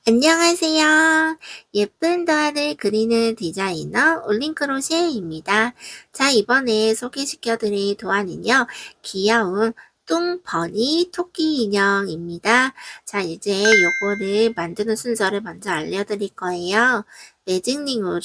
안녕하세요. 예쁜 도안을 그리는 디자이너 올린크로셰입니다. 자, 이번에 소개시켜 드릴 도안은요, 귀여운 뚱버니 토끼 인형입니다. 자, 이제 요거를 만드는 순서를 먼저 알려드릴 거예요. 매직링으로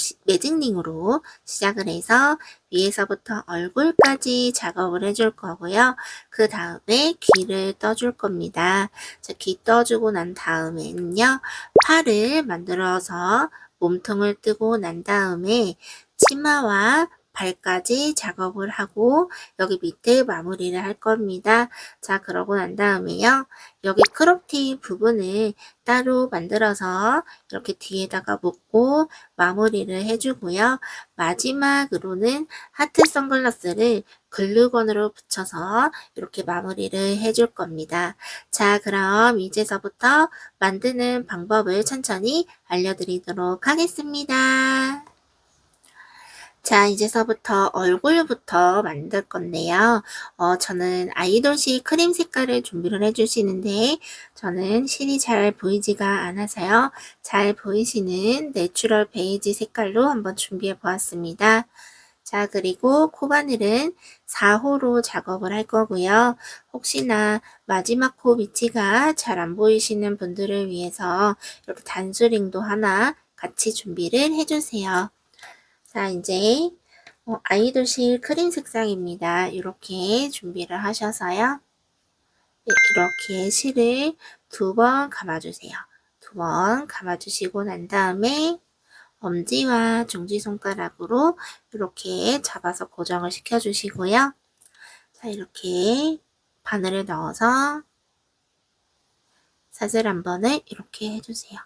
시작을 해서 위에서부터 얼굴까지 작업을 해줄 거고요. 그 다음에 귀를 떠줄 겁니다. 자, 귀 떠주고 난 다음에는요, 팔을 만들어서 몸통을 뜨고 난 다음에 치마와 발까지 작업을 하고 여기 밑에 마무리를 할 겁니다. 자, 그러고 난 다음에요. 여기 크롭티 부분을 따로 만들어서 이렇게 뒤에다가 묶고 마무리를 해주고요. 마지막으로는 하트 선글라스를 글루건으로 붙여서 이렇게 마무리를 해줄 겁니다. 자, 그럼 이제서부터 만드는 방법을 천천히 알려드리도록 하겠습니다. 자, 이제서부터 얼굴부터 만들 건데요. 저는 아이돌식 크림 색깔을 준비를 해주시는데 저는 실이 잘 보이지가 않아서요. 잘 보이시는 내추럴 베이지 색깔로 한번 준비해 보았습니다. 자, 그리고 코바늘은 4호로 작업을 할 거고요. 혹시나 마지막 코 위치가 잘 안 보이시는 분들을 위해서 이렇게 단수링도 하나 같이 준비를 해주세요. 자, 이제 아이돌실 크림 색상입니다. 이렇게 준비를 하셔서요. 네, 이렇게 실을 2번 감아주세요. 2번 감아주시고 난 다음에 엄지와 중지손가락으로 이렇게 잡아서 고정을 시켜주시고요. 자, 이렇게 바늘을 넣어서 사슬 한 번을 이렇게 해주세요.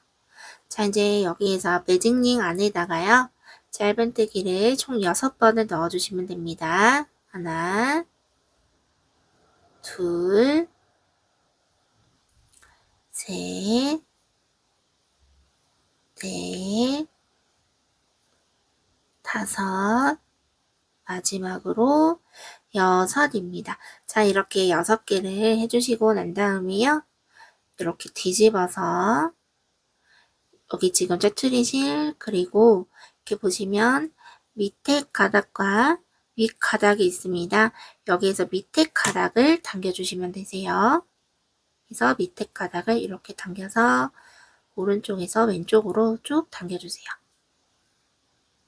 자, 이제 여기에서 매직링 안에다가요. 짧은뜨기를 총 6번을 넣어주시면 됩니다. 하나, 둘, 셋, 넷, 다섯, 마지막으로 6입니다. 자, 이렇게 6개를 해주시고 난 다음에요. 이렇게 뒤집어서 여기 지금 짜투리실 그리고 이렇게 보시면 밑에 가닥과 윗 가닥이 있습니다. 여기에서 밑에 가닥을 당겨주시면 되세요. 그래서 밑에 가닥을 이렇게 당겨서 오른쪽에서 왼쪽으로 쭉 당겨주세요.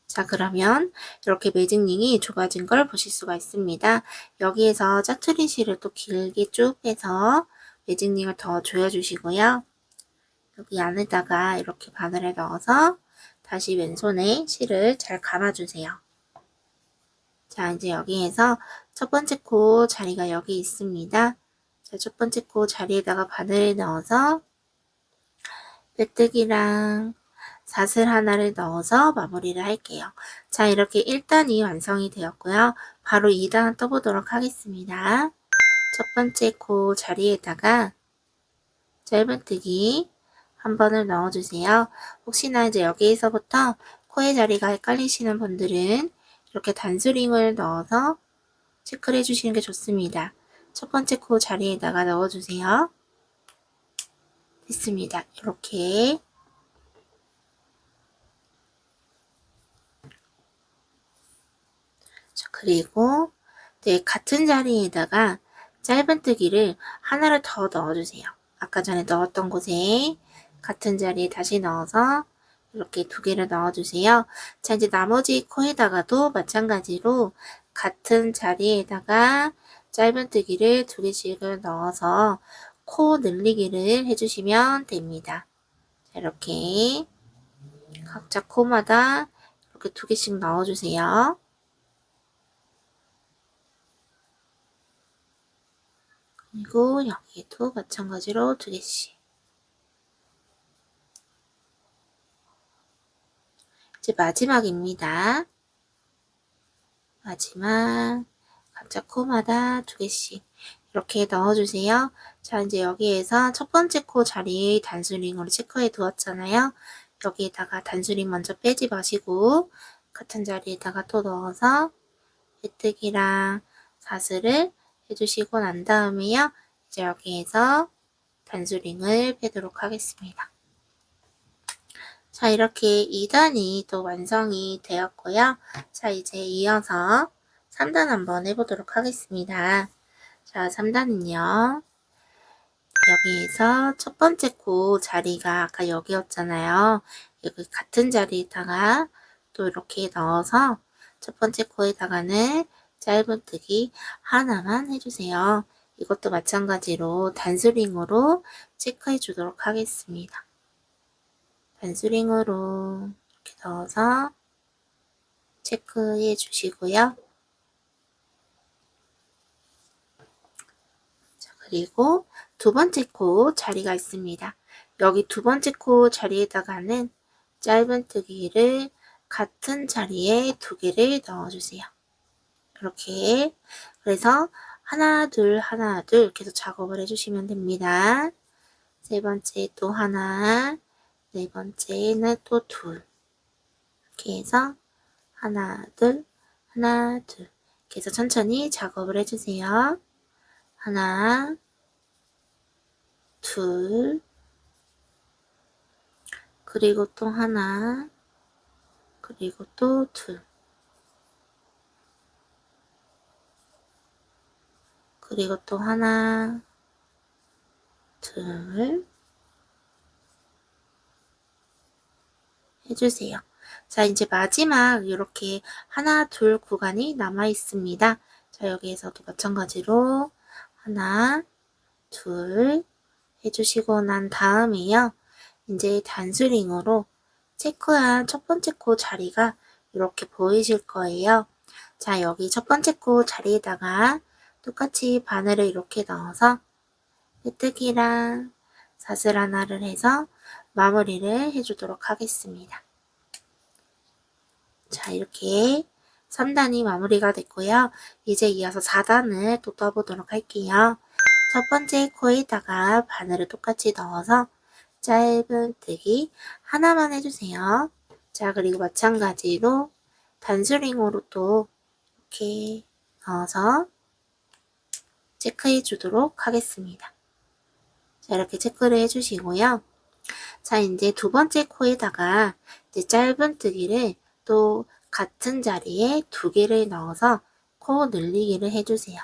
자, 그러면 이렇게 매직링이 좁아진 걸 보실 수가 있습니다. 여기에서 짜투리실을 또 길게 쭉 빼서 매직링을 더 조여주시고요. 여기 안에다가 이렇게 바늘을 넣어서 다시 왼손에 실을 잘 감아주세요. 자, 이제 여기에서 첫 번째 코 자리가 여기 있습니다. 자, 첫 번째 코 자리에다가 바늘을 넣어서 빼뜨기랑 사슬 하나를 넣어서 마무리를 할게요. 자, 이렇게 1단이 완성이 되었고요. 바로 2단 떠보도록 하겠습니다. 첫 번째 코 자리에다가 짧은뜨기 한 번을 넣어주세요. 혹시나 이제 여기에서부터 코의 자리가 헷갈리시는 분들은 이렇게 단수링을 넣어서 체크를 해주시는 게 좋습니다. 첫 번째 코 자리에다가 넣어주세요. 됐습니다. 이렇게 그리고 네, 같은 자리에다가 짧은뜨기를 하나를 더 넣어주세요. 아까 전에 넣었던 곳에 같은 자리에 다시 넣어서 이렇게 2개를 넣어주세요. 자, 이제 나머지 코에다가도 마찬가지로 같은 자리에다가 짧은뜨기를 2개씩을 넣어서 코 늘리기를 해주시면 됩니다. 자, 이렇게 각자 코마다 이렇게 2개씩 넣어주세요. 그리고 여기에도 마찬가지로 2개씩. 이제 마지막입니다. 마지막 각자 코마다 2개씩 이렇게 넣어주세요. 자, 이제 여기에서 첫 번째 코 자리에 단수링으로 체크해 두었잖아요. 여기에다가 단수링 먼저 빼지 마시고 같은 자리에다가 또 넣어서 빼뜨기랑 사슬을 해주시고 난 다음에요. 이제 여기에서 단수링을 빼도록 하겠습니다. 자, 이렇게 2단이 또 완성이 되었고요. 자, 이제 이어서 3단 한번 해보도록 하겠습니다. 자, 3단은요. 여기에서 첫 번째 코 자리가 아까 여기였잖아요. 여기 같은 자리에다가 또 이렇게 넣어서 첫 번째 코에다가는 짧은뜨기 하나만 해주세요. 이것도 마찬가지로 단수링으로 체크해 주도록 하겠습니다. 단수링으로 이렇게 넣어서 체크해 주시고요. 자, 그리고 두 번째 코 자리가 있습니다. 여기 두 번째 코 자리에다가는 짧은뜨기를 같은 자리에 두 개를 넣어주세요. 이렇게 그래서 하나 둘 하나 둘 계속 작업을 해주시면 됩니다. 세 번째 또 하나, 네 번째는 또 둘. 이렇게 해서 하나 둘 하나 둘 이렇게 해서 천천히 작업을 해주세요. 하나 둘 그리고 또 하나 그리고 또 둘 그리고 또 하나 둘 해주세요. 자, 이제 마지막 이렇게 하나 둘 구간이 남아 있습니다. 자, 여기에서도 마찬가지로 하나 둘 해주시고 난 다음에요. 이제 단수링으로 체크한 첫 번째 코 자리가 이렇게 보이실 거예요. 자, 여기 첫 번째 코 자리에다가 똑같이 바늘을 이렇게 넣어서 메뚜기랑 사슬 하나를 해서 마무리를 해주도록 하겠습니다. 자, 이렇게 3단이 마무리가 됐고요. 이제 이어서 4단을 또 떠보도록 할게요. 첫 번째 코에다가 바늘을 똑같이 넣어서 짧은뜨기 하나만 해주세요. 자, 그리고 마찬가지로 단수링으로 또 이렇게 넣어서 체크해 주도록 하겠습니다. 자, 이렇게 체크를 해주시고요. 자, 이제 두 번째 코에다가 이제 짧은뜨기를 또 같은 자리에 두 개를 넣어서 코 늘리기를 해주세요.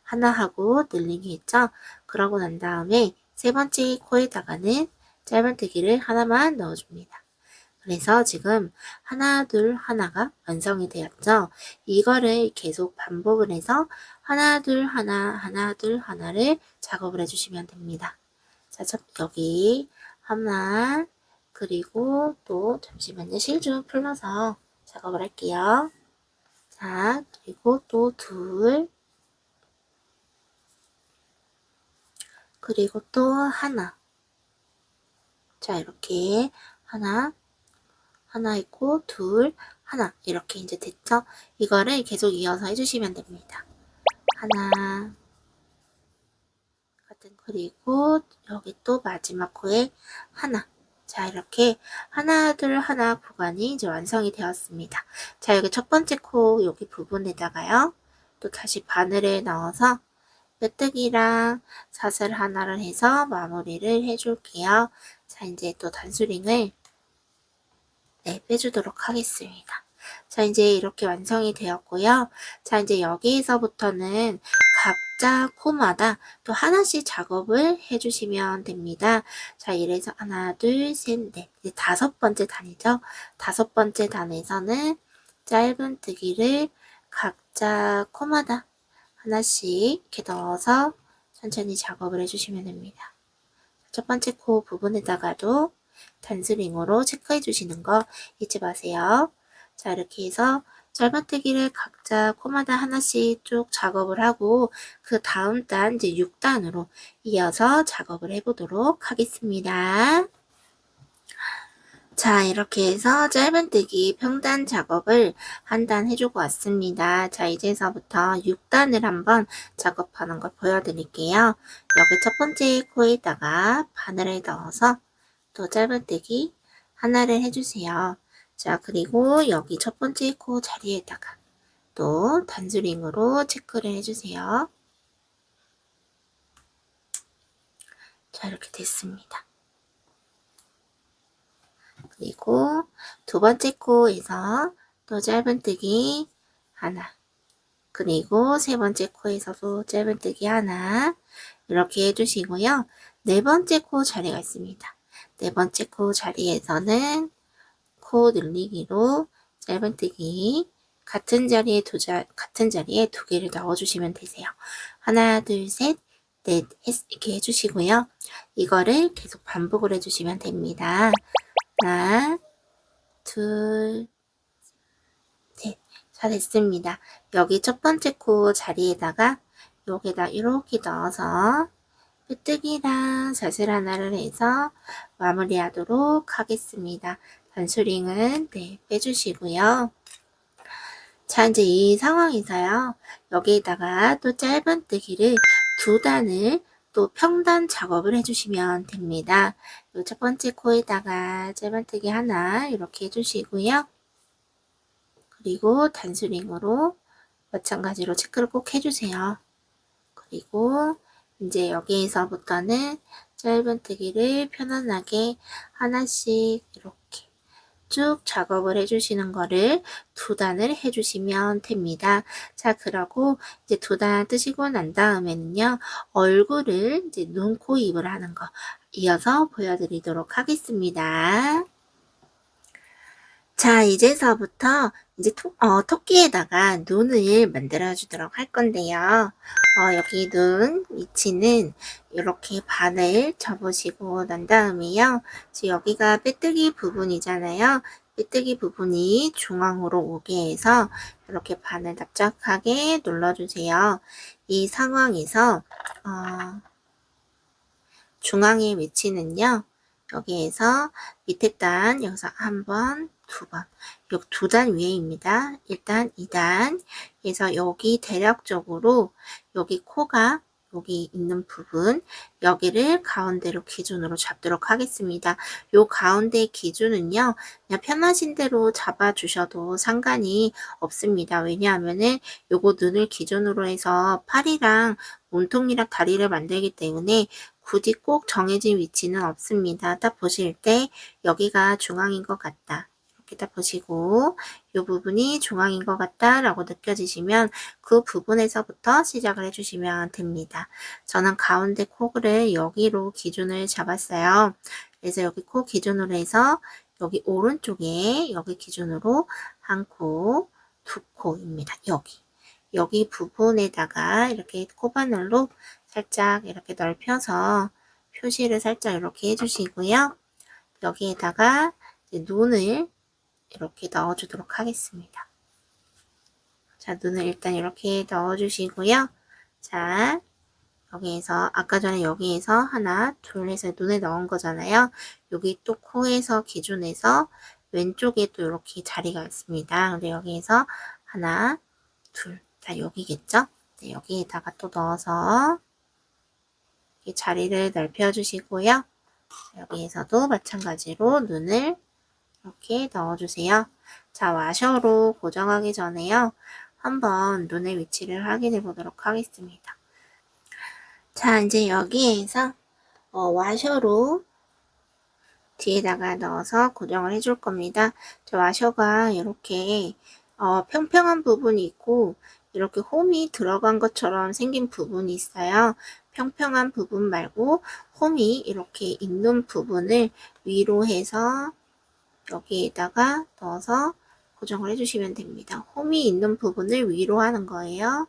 하나 하고 늘리기 했죠? 그러고 난 다음에 세 번째 코에다가는 짧은뜨기를 하나만 넣어줍니다. 그래서 지금 하나 둘 하나가 완성이 되었죠. 이거를 계속 반복을 해서 하나 둘 하나 하나 둘 하나를 작업을 해주시면 됩니다. 자, 여기 하나 그리고 또 잠시만요. 실 좀 풀러서 작업을 할게요. 자, 그리고 또 둘 그리고 또 하나. 자, 이렇게 하나 있고 둘 하나 이렇게 이제 됐죠? 이거를 계속 이어서 해주시면 됩니다. 하나 같은 그리고 여기 또 마지막 코에 하나. 자, 이렇게 하나 둘 하나 구간이 이제 완성이 되었습니다. 자, 여기 첫 번째 코 여기 부분에다가요. 또 다시 바늘을 넣어서 메뚜기랑 사슬 하나를 해서 마무리를 해줄게요. 자, 이제 또 단수링을 빼주도록 하겠습니다. 자, 이제 이렇게 완성이 되었고요. 자, 이제 여기에서부터는 각자 코마다 또 하나씩 작업을 해주시면 됩니다. 자, 이래서 하나, 둘, 셋, 넷. 이제 다섯 번째 단이죠. 다섯 번째 단에서는 짧은뜨기를 각자 코마다 하나씩 이렇게 넣어서 천천히 작업을 해주시면 됩니다. 첫 번째 코 부분에다가도 단수링으로 체크해 주시는 거 잊지 마세요. 자, 이렇게 해서 짧은뜨기를 각자 코마다 하나씩 쭉 작업을 하고 그 다음 단 이제 6단으로 이어서 작업을 해보도록 하겠습니다. 자, 이렇게 해서 짧은뜨기 평단 작업을 한 단 해주고 왔습니다. 자, 이제서부터 6단을 한번 작업하는 걸 보여드릴게요. 여기 첫 번째 코에다가 바늘을 넣어서 또 짧은뜨기 하나를 해주세요. 자, 그리고 여기 첫 번째 코 자리에다가 또 단수링으로 체크를 해주세요. 자, 이렇게 됐습니다. 그리고 두 번째 코에서 또 짧은뜨기 하나, 그리고 세 번째 코에서도 짧은뜨기 하나, 이렇게 해주시고요. 네 번째 코 자리가 있습니다. 네 번째 코 자리에서는 코 늘리기로 짧은뜨기 같은 자리에 두 개를 넣어주시면 되세요. 하나, 둘, 셋, 넷 이렇게 해주시고요. 이거를 계속 반복을 해주시면 됩니다. 하나, 둘, 셋. 자, 됐습니다. 여기 첫 번째 코 자리에다가 여기다 이렇게 넣어서 빼뜨기랑 자슬 하나를 해서 마무리하도록 하겠습니다. 단수링은 빼주시고요. 자, 이제 이 상황에서요. 여기에다가 또 짧은뜨기를 두 단을 또 평단 작업을 해주시면 됩니다. 첫 번째 코에다가 짧은뜨기 하나 이렇게 해주시고요. 그리고 단수링으로 마찬가지로 체크를 꼭 해주세요. 그리고 이제 여기에서부터는 짧은뜨기를 편안하게 하나씩 이렇게 쭉 작업을 해주시는 거를 두 단을 해주시면 됩니다. 자, 그러고 이제 두 단 뜨시고 난 다음에는요, 얼굴을 이제 눈, 코, 입을 하는 거 이어서 보여드리도록 하겠습니다. 자, 이제서부터 이제 토끼에다가 눈을 만들어 주도록 할 건데요. 여기 눈 위치는 이렇게 반을 접으시고 난 다음에요. 지금 여기가 빼뜨기 부분이잖아요. 빼뜨기 부분이 중앙으로 오게 해서 이렇게 반을 납작하게 눌러주세요. 이 상황에서 중앙의 위치는요. 여기에서 밑에 단 여기서 한 번, 두 번, 여기 두 단 위에입니다. 1단, 2단. 그래서 여기 대략적으로 여기 코가 여기 있는 부분 여기를 가운데로 기준으로 잡도록 하겠습니다. 요 가운데 기준은요. 그냥 편하신 대로 잡아주셔도 상관이 없습니다. 왜냐하면은 요거 눈을 기준으로 해서 팔이랑 몸통이랑 다리를 만들기 때문에 굳이 꼭 정해진 위치는 없습니다. 딱 보실 때 여기가 중앙인 것 같다. 이렇게 딱 보시고 이 부분이 중앙인 것 같다 라고 느껴지시면 그 부분에서부터 시작을 해주시면 됩니다. 저는 가운데 코를 여기로 기준을 잡았어요. 그래서 여기 코 기준으로 해서 여기 오른쪽에 여기 기준으로 한 코, 두 코입니다. 여기 부분에다가 이렇게 코바늘로 살짝 이렇게 넓혀서 표시를 살짝 이렇게 해주시고요. 여기에다가 이제 눈을 이렇게 넣어주도록 하겠습니다. 자, 눈을 일단 이렇게 넣어주시고요. 자, 여기에서 아까 전에 여기에서 하나, 둘 해서 눈에 넣은 거잖아요. 여기 또 코에서 기준에서 왼쪽에 또 이렇게 자리가 있습니다. 근데 여기에서 하나, 둘, 자 여기겠죠? 네, 여기에다가 또 넣어서 자리를 넓혀주시고요. 여기에서도 마찬가지로 눈을 이렇게 넣어주세요. 자, 와셔로 고정하기 전에요. 한번 눈의 위치를 확인해 보도록 하겠습니다. 자, 이제 여기에서 와셔로 뒤에다가 넣어서 고정을 해줄 겁니다. 저 와셔가 이렇게 평평한 부분이 있고 이렇게 홈이 들어간 것처럼 생긴 부분이 있어요. 평평한 부분 말고 홈이 이렇게 있는 부분을 위로 해서 여기에다가 넣어서 고정을 해주시면 됩니다. 홈이 있는 부분을 위로 하는 거예요.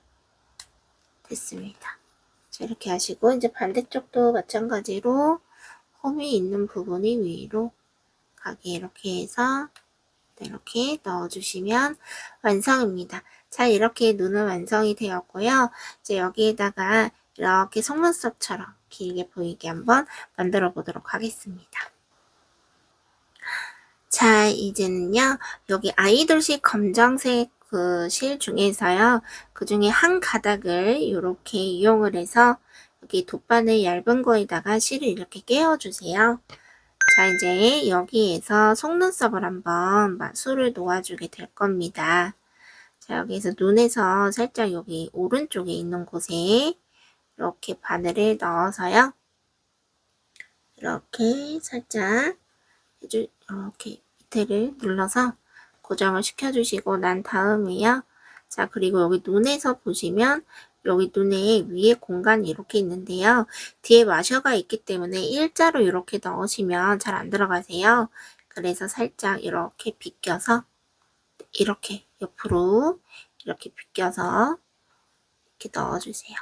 됐습니다. 자, 이렇게 하시고 이제 반대쪽도 마찬가지로 홈이 있는 부분이 위로 가게 이렇게 해서 이렇게 넣어주시면 완성입니다. 자, 이렇게 눈은 완성이 되었고요. 이제 여기에다가 이렇게 속눈썹처럼 길게 보이게 한번 만들어 보도록 하겠습니다. 자, 이제는요, 여기 아이돌식 검정색 그 실 중에서요, 그 중에 한 가닥을 이렇게 이용을 해서 여기 돗바늘 얇은 거에다가 실을 이렇게 끼워주세요. 자, 이제 여기에서 속눈썹을 한번 마술을 놓아주게 될 겁니다. 자, 여기에서 눈에서 살짝 여기 오른쪽에 있는 곳에 이렇게 바늘을 넣어서요. 이렇게 살짝 이렇게 밑에를 눌러서 고정을 시켜주시고 난 다음에요. 자, 그리고 여기 눈에서 보시면 여기 눈에 위에 공간이 이렇게 있는데요. 뒤에 마셔가 있기 때문에 일자로 이렇게 넣으시면 잘 안 들어가세요. 그래서 살짝 이렇게 비껴서 이렇게 옆으로 이렇게 비껴서 이렇게 넣어주세요.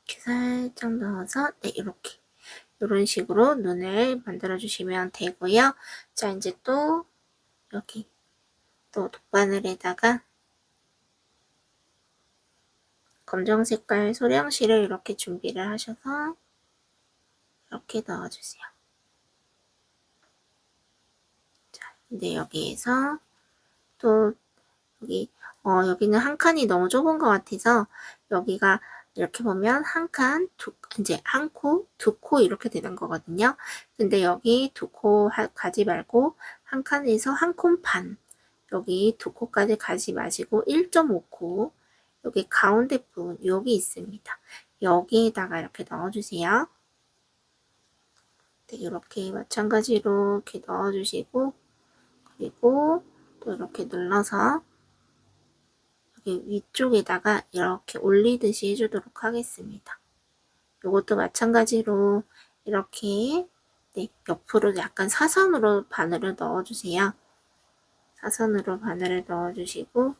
이렇게 살짝 넣어서 이렇게 이런 식으로 눈을 만들어 주시면 되고요. 자, 이제 또 여기 또 돗바늘에다가 검정 색깔 소량실을 이렇게 준비를 하셔서 이렇게 넣어주세요. 자, 근데 여기에서 또 여기는 한 칸이 너무 좁은 것 같아서 여기가 이렇게 보면 한 칸, 이제 한 코, 두 코 이렇게 되는 거거든요. 근데 여기 두 코 가지 말고 한 칸에서 한 코 반, 여기 두 코까지 가지 마시고 1.5코, 여기 가운데 부분 여기 있습니다. 여기에다가 이렇게 넣어주세요. 네, 이렇게 마찬가지로 이렇게 넣어주시고 그리고 또 이렇게 눌러서 여기 위쪽에다가 이렇게 올리듯이 해주도록 하겠습니다. 이것도 마찬가지로 이렇게 옆으로 약간 사선으로 바늘을 넣어주세요. 사선으로 바늘을 넣어주시고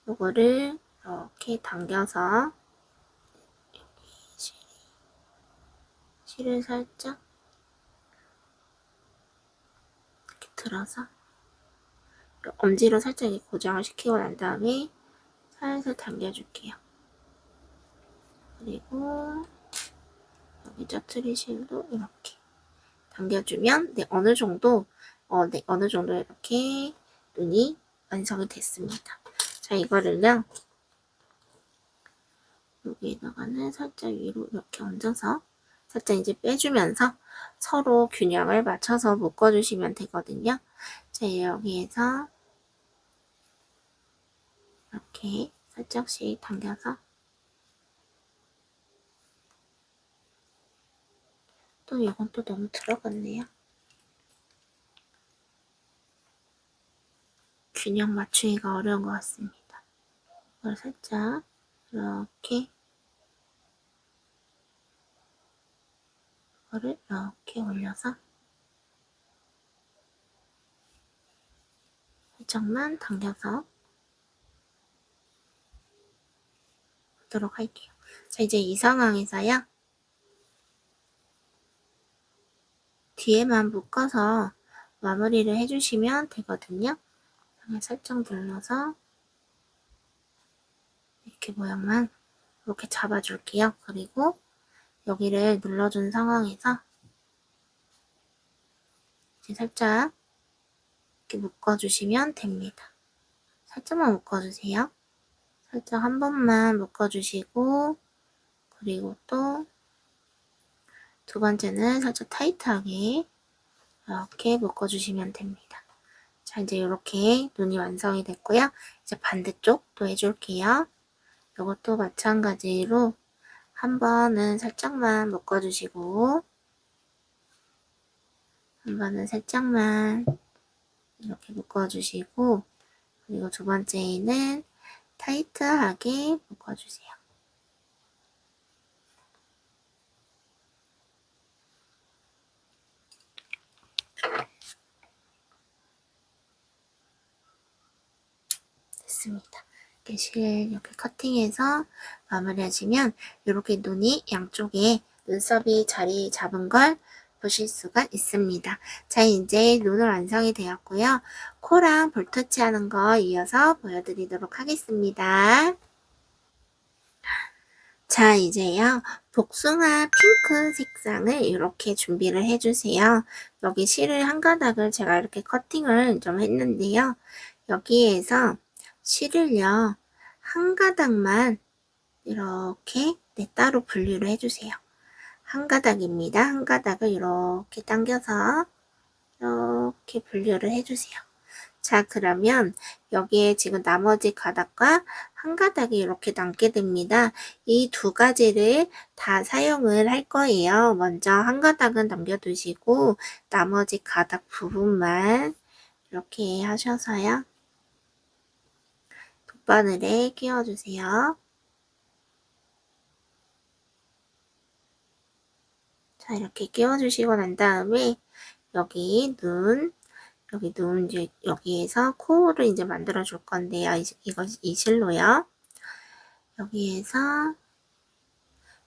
이거를 이렇게 당겨서 실을 살짝 이렇게 들어서 엄지로 살짝 고정을 시키고 난 다음에 살살 당겨줄게요. 그리고 여기 짜투리 실도 이렇게 당겨주면 어느 정도 이렇게 눈이 완성이 됐습니다. 자, 이거를요 여기에다가는 살짝 위로 이렇게 얹어서 살짝 이제 빼주면서 서로 균형을 맞춰서 묶어주시면 되거든요. 자, 여기에서 이렇게 살짝씩 당겨서 또 이건 또 너무 들어갔네요. 균형 맞추기가 어려운 것 같습니다. 이걸 살짝 이렇게 이거를 이렇게 올려서 살짝만 당겨서 보도록 할게요. 자, 이제 이 상황에서요 뒤에만 묶어서 마무리를 해주시면 되거든요. 살짝 눌러서 이렇게 모양만 이렇게 잡아줄게요. 그리고 여기를 눌러준 상황에서 이제 살짝 이렇게 묶어주시면 됩니다. 살짝만 묶어주세요. 살짝 한 번만 묶어주시고 그리고 또 두 번째는 살짝 타이트하게 이렇게 묶어주시면 됩니다. 자, 이제 이렇게 눈이 완성이 됐고요. 이제 반대쪽도 해줄게요. 이것도 마찬가지로 한 번은 살짝만 묶어주시고 한 번은 살짝만 이렇게 묶어주시고 그리고 두 번째는 타이트하게 묶어주세요. 됐습니다. 이렇게 커팅해서 마무리하시면 이렇게 눈이 양쪽에 눈썹이 자리 잡은 걸 보실 수가 있습니다. 자, 이제 눈을 완성이 되었고요. 코랑 볼터치 하는 거 이어서 보여드리도록 하겠습니다. 자, 이제요 복숭아 핑크 색상을 이렇게 준비를 해주세요. 여기 실을 한 가닥을 제가 이렇게 커팅을 좀 했는데요. 여기에서 실을요 한 가닥만 이렇게 따로 분리를 해주세요. 한 가닥입니다. 한 가닥을 이렇게 당겨서 이렇게 분류를 해주세요. 자, 그러면 여기에 지금 나머지 가닥과 한 가닥이 이렇게 남게 됩니다. 이 두 가지를 다 사용을 할 거예요. 먼저 한 가닥은 남겨두시고 나머지 가닥 부분만 이렇게 하셔서요. 돗바늘에 끼워주세요. 자, 이렇게 끼워주시고 난 다음에 여기 눈, 이제 여기에서 코를 이제 만들어 줄 건데요. 이 실로요. 여기에서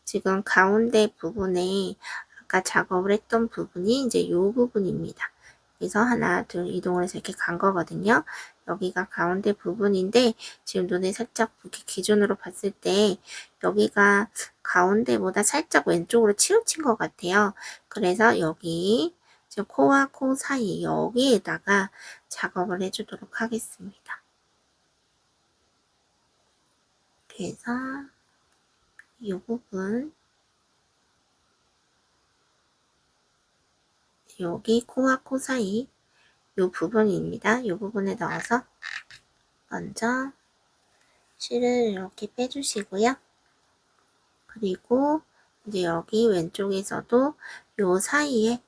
지금 가운데 부분에 아까 작업을 했던 부분이 이제 이 부분입니다. 그래서 하나, 둘 이동을 해서 이렇게 간 거거든요. 여기가 가운데 부분인데 지금 눈에 살짝 이렇게 기준으로 봤을 때 여기가 가운데보다 살짝 왼쪽으로 치우친 것 같아요. 그래서 여기 지금 코와 코 사이 여기에다가 작업을 해주도록 하겠습니다. 그래서 이 부분 여기 코와 코 사이 이 부분입니다. 이 부분에 넣어서 먼저 실을 이렇게 빼주시고요. 그리고 이제 여기 왼쪽에서도 요 사이에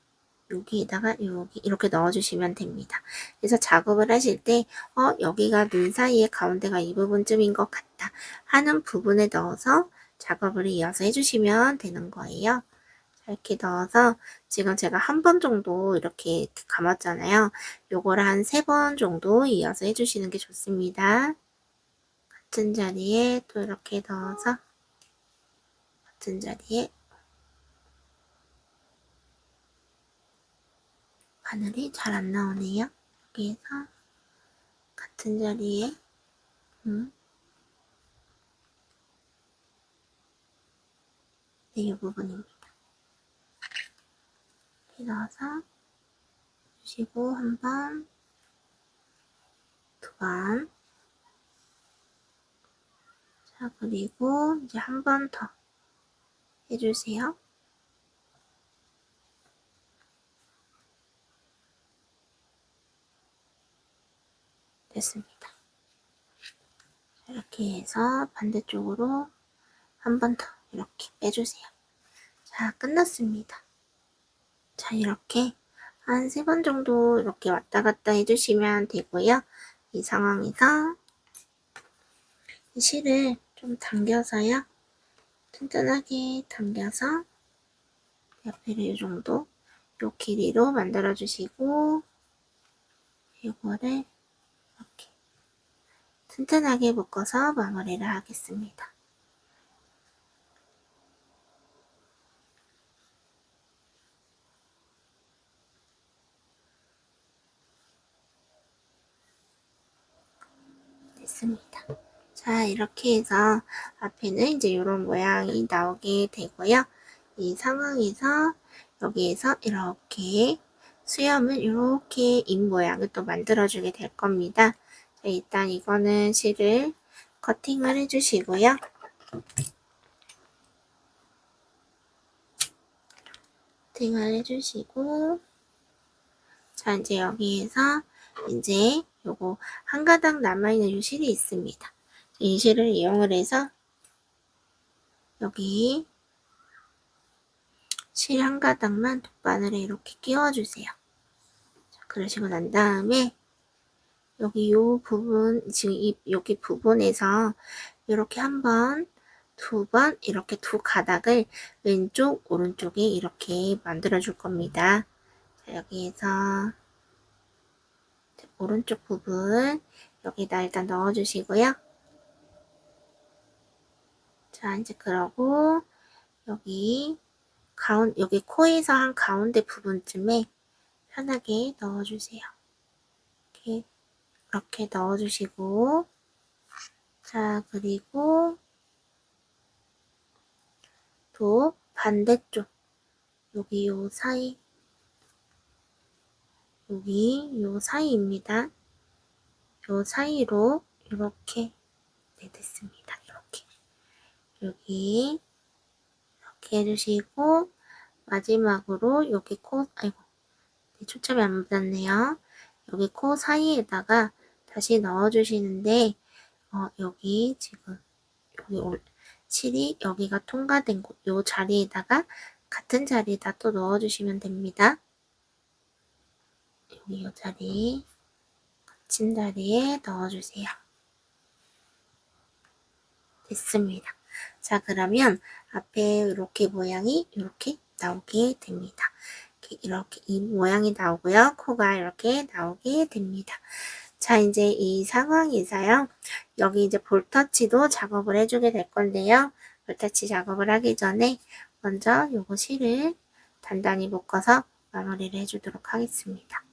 여기에다가 여기 이렇게 넣어주시면 됩니다. 그래서 작업을 하실 때 여기가 눈 사이에 가운데가 이 부분쯤인 것 같다 하는 부분에 넣어서 작업을 이어서 해주시면 되는 거예요. 이렇게 넣어서 지금 제가 한 번 정도 이렇게 감았잖아요. 요거를 한 3번 정도 이어서 해주시는 게 좋습니다. 같은 자리에 또 이렇게 넣어서 같은 자리에 바늘이 잘 안 나오네요. 여기에서 같은 자리에 네, 이 부분입니다. 이렇게 넣어서 주시고 한 번, 두 번. 자, 그리고 이제 한 번 더 해주세요. 됐습니다. 이렇게 해서 반대쪽으로 한 번 더 이렇게 빼주세요. 자, 끝났습니다. 자, 이렇게 한 3번 정도 이렇게 왔다 갔다 해주시면 되고요. 이 상황에서 실을 좀 당겨서요. 튼튼하게 당겨서 옆에를 이 정도 요 길이로 만들어 주시고 이거를 이렇게 튼튼하게 묶어서 마무리를 하겠습니다. 됐습니다. 자, 이렇게 해서 앞에는 이제 이런 모양이 나오게 되고요. 이 상황에서 여기에서 이렇게 수염을 이렇게 입 모양을 또 만들어주게 될 겁니다. 자, 일단 이거는 실을 커팅을 해주시고요. 커팅을 해주시고 자, 이제 여기에서 이제 요거 한 가닥 남아있는 요 실이 있습니다. 이 실을 이용을 해서 여기 실 한 가닥만 돗바늘에 이렇게 끼워주세요. 자, 그러시고 난 다음에 여기 요 부분, 지금 여기 부분에서 이렇게 한 번, 두 번, 이렇게 두 가닥을 왼쪽, 오른쪽에 이렇게 만들어 줄 겁니다. 자, 여기에서 오른쪽 부분 여기다 일단 넣어 주시고요. 자, 이제 그러고 여기 여기 코에서 한 가운데 부분쯤에 편하게 넣어 주세요. 이렇게 넣어 주시고 자, 그리고 또 반대쪽 여기 요 사이 여기 요 사이입니다. 요 사이로 이렇게 네, 됐습니다. 여기 이렇게 해주시고 마지막으로 여기 아이고 초점이 안 맞았네요. 여기 코 사이에다가 다시 넣어주시는데 여기 지금 여기 실이 여기가 통과된 곳, 요 자리에다가 같은 자리에다 또 넣어주시면 됩니다. 여기 요 자리, 거친 자리에 넣어주세요. 됐습니다. 자, 그러면 앞에 이렇게 모양이 이렇게 나오게 됩니다. 이렇게 이 모양이 나오고요. 코가 이렇게 나오게 됩니다. 자, 이제 이 상황에서요. 여기 이제 볼터치도 작업을 해주게 될 건데요. 볼터치 작업을 하기 전에 먼저 요거 실을 단단히 묶어서 마무리를 해주도록 하겠습니다.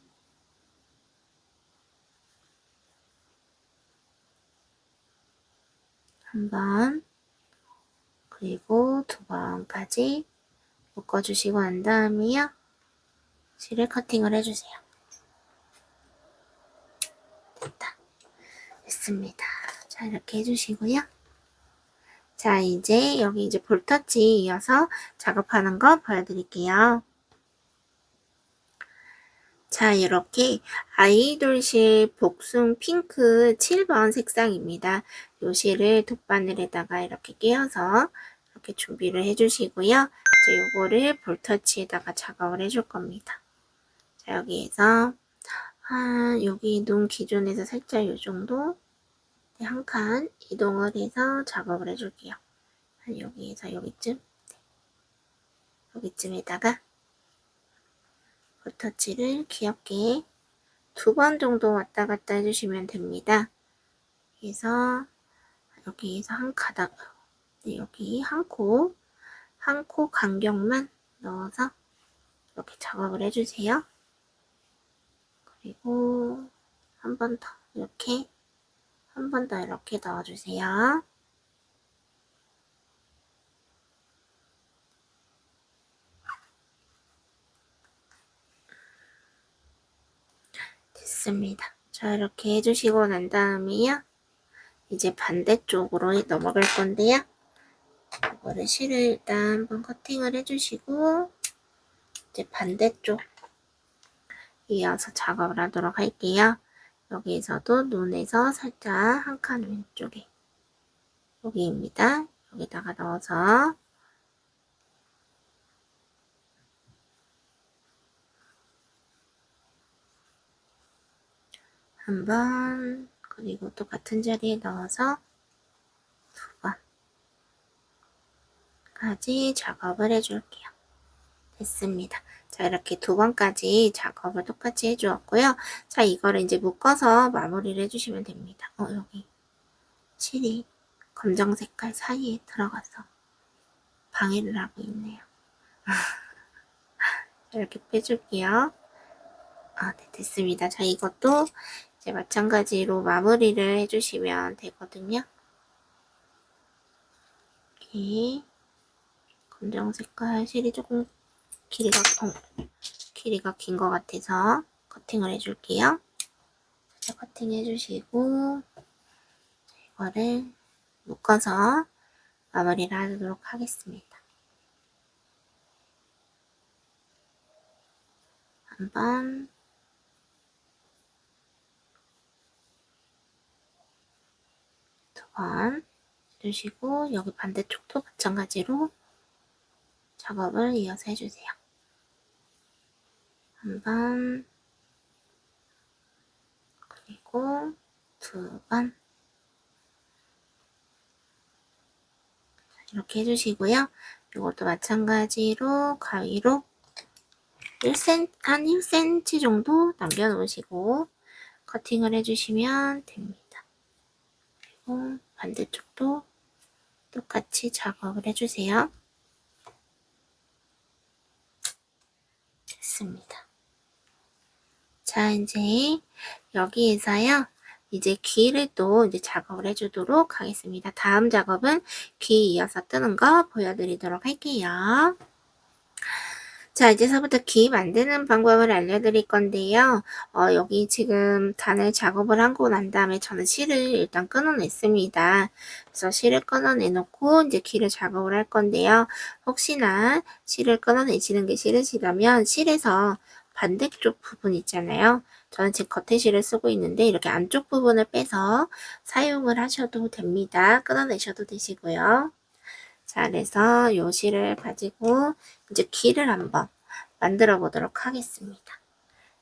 한 번, 그리고 두 번까지 묶어주시고 난 다음에요. 실을 커팅을 해주세요. 됐다. 됐습니다. 자, 이렇게 해주시고요. 자, 이제 여기 이제 볼터치 이어서 작업하는 거 보여드릴게요. 자, 이렇게 아이돌실 복숭 핑크 7번 색상입니다. 요 실을 돗바늘에다가 이렇게 끼워서 이렇게 준비를 해주시고요. 이제 요거를 볼터치에다가 작업을 해줄 겁니다. 자, 여기에서 여기 눈 기준에서 살짝 요 정도 한 칸 이동을 해서 작업을 해줄게요. 여기에서 여기쯤, 여기쯤에다가 볼터치를 귀엽게 2번 정도 왔다 갔다 해주시면 됩니다. 그래서 여기에서 한 가닥, 여기 한 코 간격만 넣어서 이렇게 작업을 해주세요. 그리고 한 번 더 이렇게 한 번 더 이렇게 넣어주세요. 됐습니다. 자, 이렇게 해주시고 난 다음에요. 이제 반대쪽으로 넘어갈 건데요. 이거를 실을 일단 한번 커팅을 해주시고 이제 반대쪽 이어서 작업을 하도록 할게요. 여기에서도 눈에서 살짝 한 칸 왼쪽에 여기입니다. 여기다가 넣어서 한 번, 그리고 또 같은 자리에 넣어서 2번까지 작업을 해줄게요. 됐습니다. 자, 이렇게 2번까지 작업을 똑같이 해주었고요. 자, 이거를 이제 묶어서 마무리를 해주시면 됩니다. 여기 실이 검정 색깔 사이에 들어가서 방해를 하고 있네요. 이렇게 빼줄게요. 네, 됐습니다. 자, 이것도 이제 마찬가지로 마무리를 해주시면 되거든요. 이렇게 검정 색깔 실이 조금 길이가 긴 것 같아서 커팅을 해줄게요. 살짝 커팅 해주시고 이거를 묶어서 마무리를 하도록 하겠습니다. 한 번, 두 번 해주시고 여기 반대쪽도 마찬가지로 작업을 이어서 해주세요. 한 번, 그리고 2번 이렇게 해주시고요. 이것도 마찬가지로 가위로 한 1cm 정도 남겨놓으시고 커팅을 해주시면 됩니다. 그리고 반대쪽도 똑같이 작업을 해주세요. 됐습니다. 자, 이제 여기에서요. 이제 귀를 또 이제 작업을 해주도록 하겠습니다. 다음 작업은 귀 이어서 뜨는 거 보여드리도록 할게요. 자, 이제서부터 귀 만드는 방법을 알려드릴 건데요. 여기 지금 단을 작업을 하고 난 다음에 저는 실을 일단 끊어냈습니다. 그래서 실을 끊어내놓고 이제 귀를 작업을 할 건데요. 혹시나 실을 끊어내시는 게 싫으시다면 실에서 반대쪽 부분 있잖아요. 저는 지금 겉에 실을 쓰고 있는데 이렇게 안쪽 부분을 빼서 사용을 하셔도 됩니다. 끊어내셔도 되시고요. 자, 그래서 요 실을 가지고 이제 귀를 한번 만들어 보도록 하겠습니다.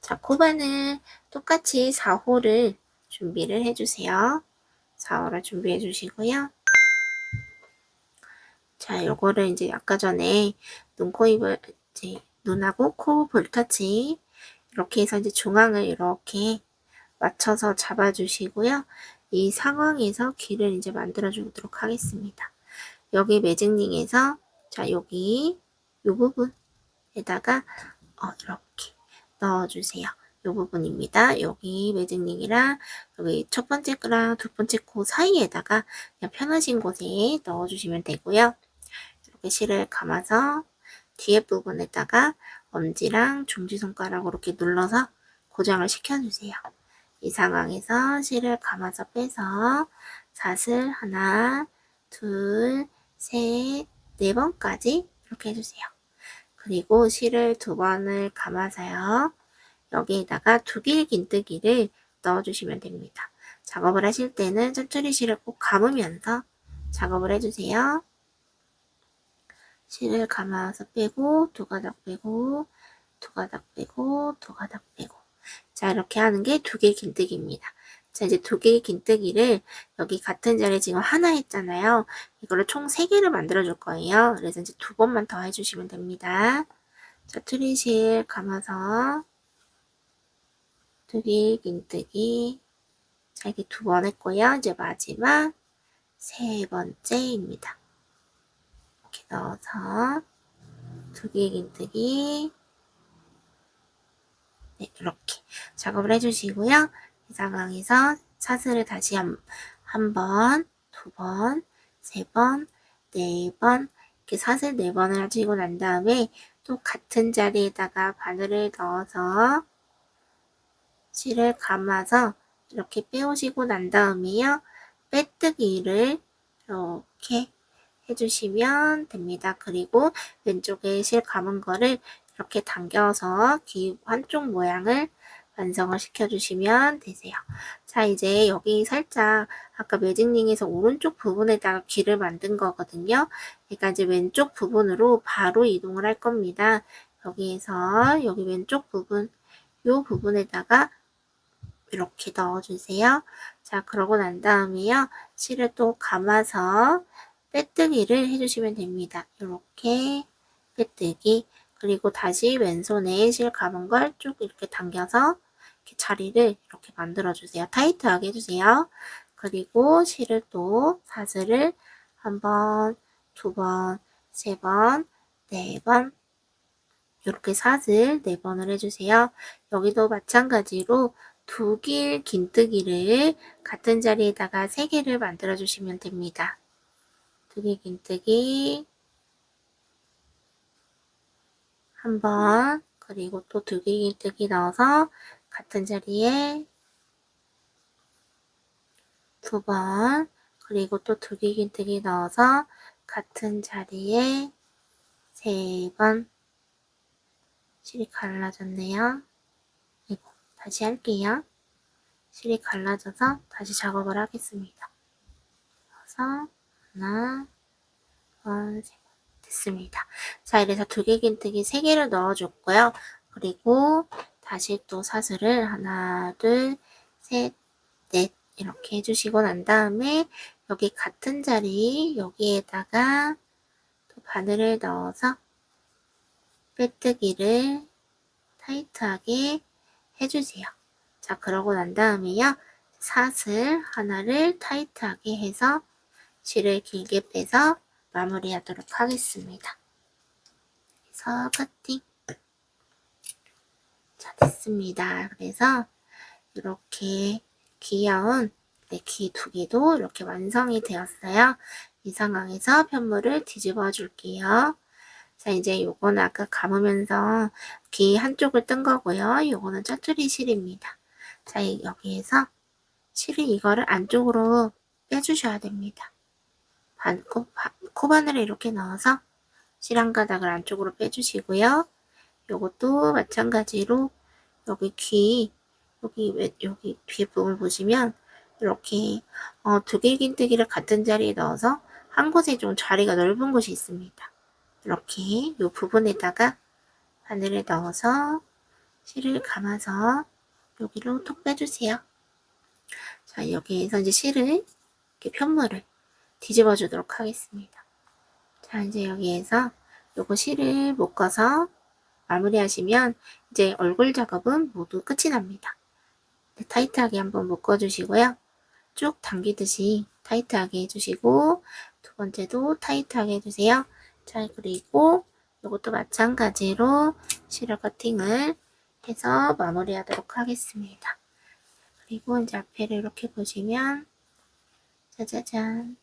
자, 코바는 똑같이 4호를 준비를 해주세요. 4호를 준비해 주시고요. 자, 요거를 이제 아까 전에 눈, 코, 입을 이제 눈하고 코 볼터치 이렇게 해서 이제 중앙을 이렇게 맞춰서 잡아주시고요. 이 상황에서 귀를 이제 만들어 주도록 하겠습니다. 여기 매직링에서 자, 여기 요 부분에다가 이렇게 넣어주세요. 이 부분입니다. 여기 매직링이랑 여기 첫 번째 거랑 두 번째 코 사이에다가 그냥 편하신 곳에 넣어주시면 되고요. 이렇게 실을 감아서 뒤에 부분에다가 엄지랑 중지손가락으로 이렇게 눌러서 고정을 시켜주세요. 이 상황에서 실을 감아서 빼서 삿을 하나, 둘, 셋, 네 번까지 이렇게 해주세요. 그리고 실을 두 번을 감아서요. 여기에다가 두길 긴뜨기를 넣어주시면 됩니다. 작업을 하실 때는 천천히 실을 꼭 감으면서 작업을 해주세요. 실을 감아서 빼고 두 가닥 빼고 두 가닥 빼고 두 가닥 빼고 자 이렇게 하는 게 두길 긴뜨기입니다. 자 이제 두길 긴뜨기를 여기 같은 자리에 지금 하나 했잖아요. 이거를 총 3개를 만들어 줄 거예요. 그래서 이제 두 번만 더 해주시면 됩니다. 자 트리실 감아서 두길 긴뜨기 자 이렇게 두 번 했고요. 이제 마지막 세 번째입니다. 이렇게 넣어서 두길 긴뜨기 네, 이렇게 작업을 해주시고요. 이 상황에서 사슬을 다시 한 번, 두 번, 세 번, 네 번 이렇게 사슬 4번을 하시고 난 다음에 또 같은 자리에다가 바늘을 넣어서 실을 감아서 이렇게 빼오시고 난 다음에요. 빼뜨기를 이렇게 해주시면 됩니다. 그리고 왼쪽에 실 감은 거를 이렇게 당겨서 귀 한쪽 모양을 완성을 시켜주시면 되세요. 자 이제 여기 살짝 아까 매직링에서 오른쪽 부분에다가 귀를 만든 거거든요. 그러니까 이제 왼쪽 부분으로 바로 이동을 할 겁니다. 여기에서 여기 왼쪽 부분 요 부분에다가 이렇게 넣어주세요. 자 그러고 난 다음에요. 실을 또 감아서 빼뜨기를 해주시면 됩니다. 이렇게 빼뜨기 그리고 다시 왼손에 실 감은 걸 쭉 이렇게 당겨서 이렇게 자리를 이렇게 만들어 주세요. 타이트하게 해주세요. 그리고 실을 또 사슬을 한 번, 두 번, 세 번, 네 번 이렇게 사슬 4번을 해주세요. 여기도 마찬가지로 두길 긴뜨기를 같은 자리에다가 3개를 만들어 주시면 됩니다. 두길 긴뜨기 한 번 그리고 또 두길 긴뜨기 넣어서 같은 자리에 2번 그리고 또 두길 긴뜨기 넣어서 같은 자리에 3번 실이 갈라졌네요. 이거 다시 할게요. 실이 갈라져서 다시 작업을 하겠습니다. 그래서 하나, 둘, 셋 됐습니다. 자 이래서 두길 긴뜨기 3개를 넣어줬고요. 그리고 다시 또 사슬을 하나, 둘, 셋, 넷 이렇게 해주시고 난 다음에 여기 같은 자리 여기에다가 또 바늘을 넣어서 빼뜨기를 타이트하게 해주세요. 자 그러고 난 다음에요. 사슬 하나를 타이트하게 해서 실을 길게 빼서 마무리하도록 하겠습니다. 그래서 커팅 자 됐습니다. 그래서 이렇게 귀여운 귀 2개도 이렇게 완성이 되었어요. 이 상황에서 편물을 뒤집어 줄게요. 자 이제 요거는 아까 감으면서 귀 한쪽을 뜬 거고요. 요거는 짜투리 실입니다. 자 여기에서 실을 이거를 안쪽으로 빼주셔야 됩니다. 코바늘을 이렇게 넣어서 실 한 가닥을 안쪽으로 빼주시고요. 요것도 마찬가지로 여기 뒤에 부분 보시면 이렇게 두 개 긴뜨기를 같은 자리에 넣어서 한 곳에 좀 자리가 넓은 곳이 있습니다. 이렇게 이 부분에다가 바늘을 넣어서 실을 감아서 여기로 톡 빼주세요. 자, 여기에서 이제 실을 이렇게 편물을 뒤집어 주도록 하겠습니다. 자, 이제 여기에서 요거 실을 묶어서 마무리하시면 이제 얼굴 작업은 모두 끝이 납니다. 네, 타이트하게 한번 묶어주시고요. 쭉 당기듯이 타이트하게 해주시고 두 번째도 타이트하게 해주세요. 자, 그리고 이것도 마찬가지로 실을 커팅을 해서 마무리하도록 하겠습니다. 그리고 이제 앞에를 이렇게 보시면 짜자잔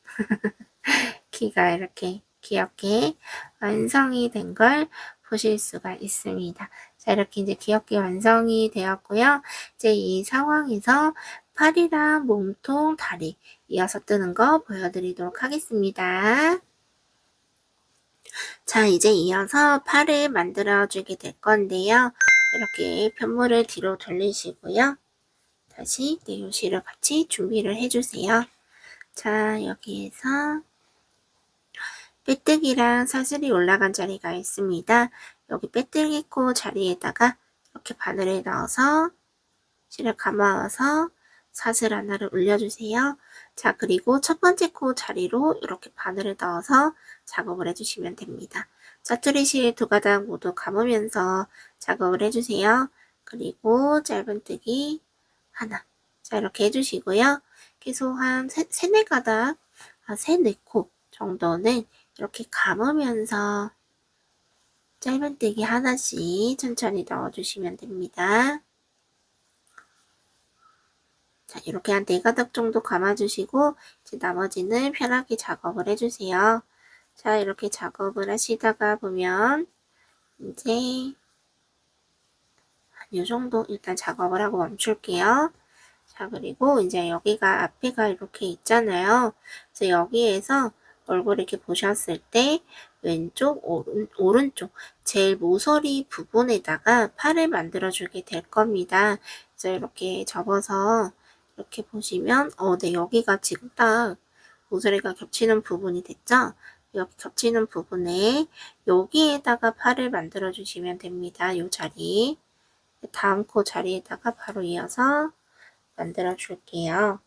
키가 이렇게 귀엽게 완성이 된 걸 보실 수가 있습니다. 자, 이렇게 이제 귀엽게 완성이 되었고요. 이제 이 상황에서 팔이랑 몸통, 다리 이어서 뜨는 거 보여드리도록 하겠습니다. 자, 이제 이어서 팔을 만들어 주게 될 건데요. 이렇게 편물을 뒤로 돌리시고요. 다시 요실을 같이 준비를 해주세요. 자, 여기에서 빼뜨기랑 사슬이 올라간 자리가 있습니다. 여기 빼뜨기 코 자리에다가 이렇게 바늘을 넣어서 실을 감아서 사슬 하나를 올려주세요. 자, 그리고 첫 번째 코 자리로 이렇게 바늘을 넣어서 작업을 해주시면 됩니다. 짜투리 실 두 가닥 모두 감으면서 작업을 해주세요. 그리고 짧은뜨기 하나. 자, 이렇게 해주시고요. 계속 한 세네 가닥, 세네 코 정도는 이렇게 감으면서 짧은뜨기 하나씩 천천히 넣어주시면 됩니다. 자, 이렇게 한 4가닥 정도 감아주시고 이제 나머지는 편하게 작업을 해주세요. 자, 이렇게 작업을 하시다가 보면 이제 이 정도 일단 작업을 하고 멈출게요. 자, 그리고 이제 여기가 앞에가 이렇게 있잖아요. 그래서 여기에서 얼굴 이렇게 보셨을 때 왼쪽, 오른쪽 제일 모서리 부분에다가 팔을 만들어 주게 될 겁니다. 그래서 이렇게 접어서 이렇게 보시면 네, 여기가 지금 딱 모서리가 겹치는 부분이 됐죠? 여기 겹치는 부분에 여기에다가 팔을 만들어 주시면 됩니다. 이 자리. 다음 코 자리에다가 바로 이어서 만들어 줄게요.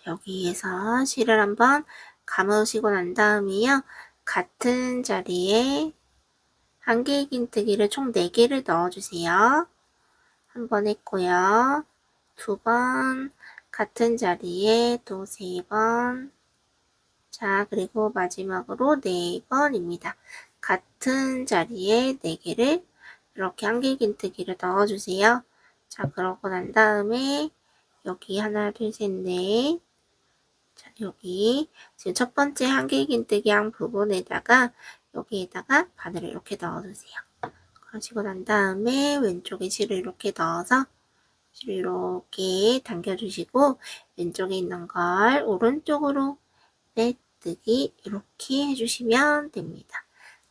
여기에서 실을 한번 감으시고 난 다음에요. 같은 자리에 한 개의 긴뜨기를 총 4개를 넣어주세요. 한 번 했고요. 2번 같은 자리에 또 3번. 자, 그리고 마지막으로 4번입니다. 같은 자리에 4개를 이렇게 한 개 긴뜨기를 넣어주세요. 자, 그러고 난 다음에 여기 하나, 둘, 셋, 넷. 자, 여기 지금 첫 번째 한 개 긴뜨기 한 부분에다가 여기에다가 바늘을 이렇게 넣어주세요. 그러시고 난 다음에 왼쪽에 실을 이렇게 넣어서 실을 이렇게 당겨주시고 왼쪽에 있는 걸 오른쪽으로 빼뜨기 이렇게 해주시면 됩니다.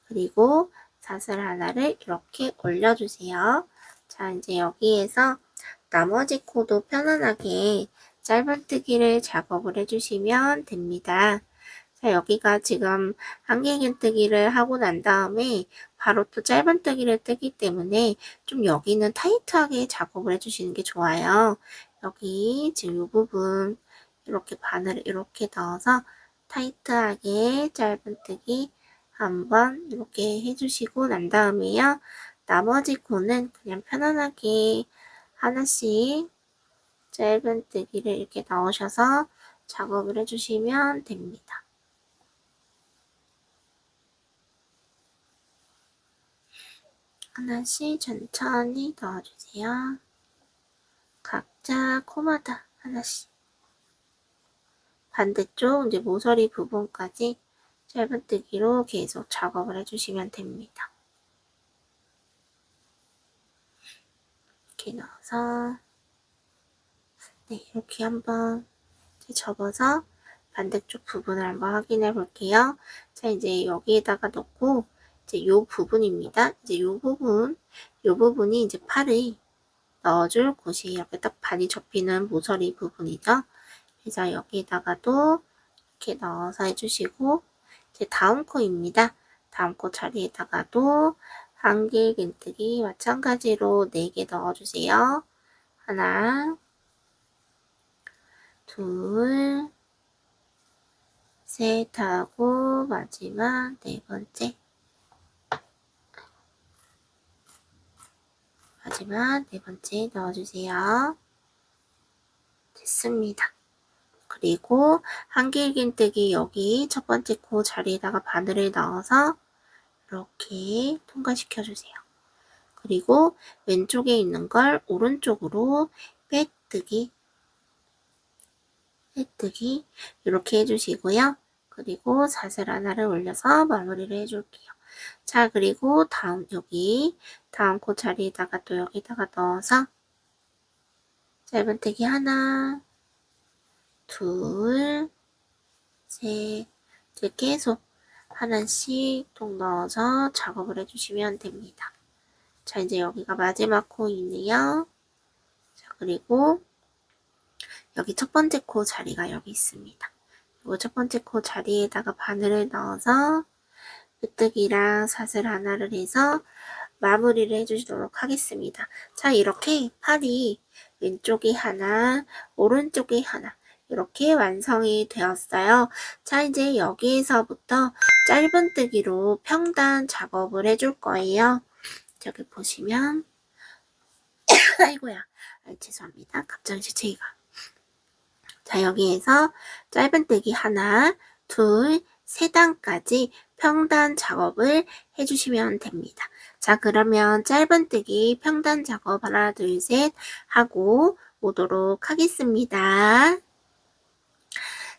그리고 사슬 하나를 이렇게 올려주세요. 자, 이제 여기에서 나머지 코도 편안하게 짧은뜨기를 작업을 해주시면 됩니다. 자, 여기가 지금 한 개 긴뜨기를 하고 난 다음에 바로 또 짧은뜨기를 뜨기 때문에 좀 여기는 타이트하게 작업을 해주시는 게 좋아요. 여기 지금 이 부분 이렇게 바늘을 이렇게 넣어서 타이트하게 짧은뜨기 한번 이렇게 해주시고 난 다음에요. 나머지 코는 그냥 편안하게 하나씩 짧은뜨기를 이렇게 넣으셔서 작업을 해주시면 됩니다. 하나씩 천천히 넣어주세요. 각자 코마다 하나씩. 반대쪽 이제 모서리 부분까지 짧은뜨기로 계속 작업을 해주시면 됩니다. 이렇게 넣어서 네, 이렇게 한번 접어서 반대쪽 부분을 한번 확인해 볼게요. 자, 이제 여기에다가 넣고 이제 요 부분입니다. 이제 요 부분이 이제 팔을 넣어줄 곳이 이렇게 딱 반이 접히는 모서리 부분이죠. 그래서 여기다가도 이렇게 넣어서 해주시고, 이제 다음 코입니다. 다음 코 자리에다가도 한길긴뜨기 마찬가지로 4개 넣어주세요. 하나, 둘, 셋 하고 마지막 4번째. 마지막 4번째 넣어주세요. 됐습니다. 그리고 한길긴뜨기 여기 첫 번째 코 자리에다가 바늘을 넣어서 이렇게 통과시켜주세요. 그리고 왼쪽에 있는 걸 오른쪽으로 빼뜨기 이렇게 해주시고요. 그리고 사슬 하나를 올려서 마무리를 해줄게요. 자, 그리고 다음 코 자리에다가 또 여기다가 넣어서 짧은뜨기 하나, 둘, 셋, 이렇게 계속 하나씩 통 넣어서 작업을 해주시면 됩니다. 자, 이제 여기가 마지막 코이네요. 자, 그리고 여기 첫 번째 코 자리가 여기 있습니다. 그리고 첫 번째 코 자리에다가 바늘을 넣어서 끄뜨기랑 사슬 하나를 해서 마무리를 해주시도록 하겠습니다. 자, 이렇게 팔이 왼쪽에 하나, 오른쪽에 하나 이렇게 완성이 되었어요. 자, 이제 여기에서부터 짧은뜨기로 평단 작업을 해줄 거예요. 저기 보시면 아이고야, 죄송합니다. 갑자기 제가 자, 여기에서 짧은뜨기 하나, 둘, 세 단까지 평단 작업을 해주시면 됩니다. 자, 그러면 짧은뜨기 평단 작업 하나, 둘, 셋 하고 오도록 하겠습니다.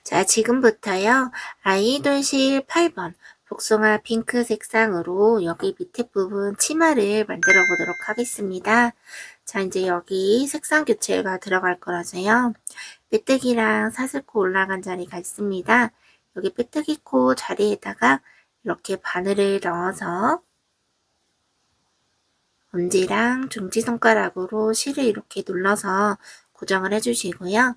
자, 지금부터요. 아이돌실 8번 복숭아 핑크 색상으로 여기 밑에 부분 치마를 만들어 보도록 하겠습니다. 자, 이제 여기 색상 교체가 들어갈 거라서요. 빼뜨기랑 사슬코 올라간 자리가 있습니다. 여기 빼뜨기 코 자리에다가 이렇게 바늘을 넣어서 엄지랑 중지손가락으로 실을 이렇게 눌러서 고정을 해주시고요.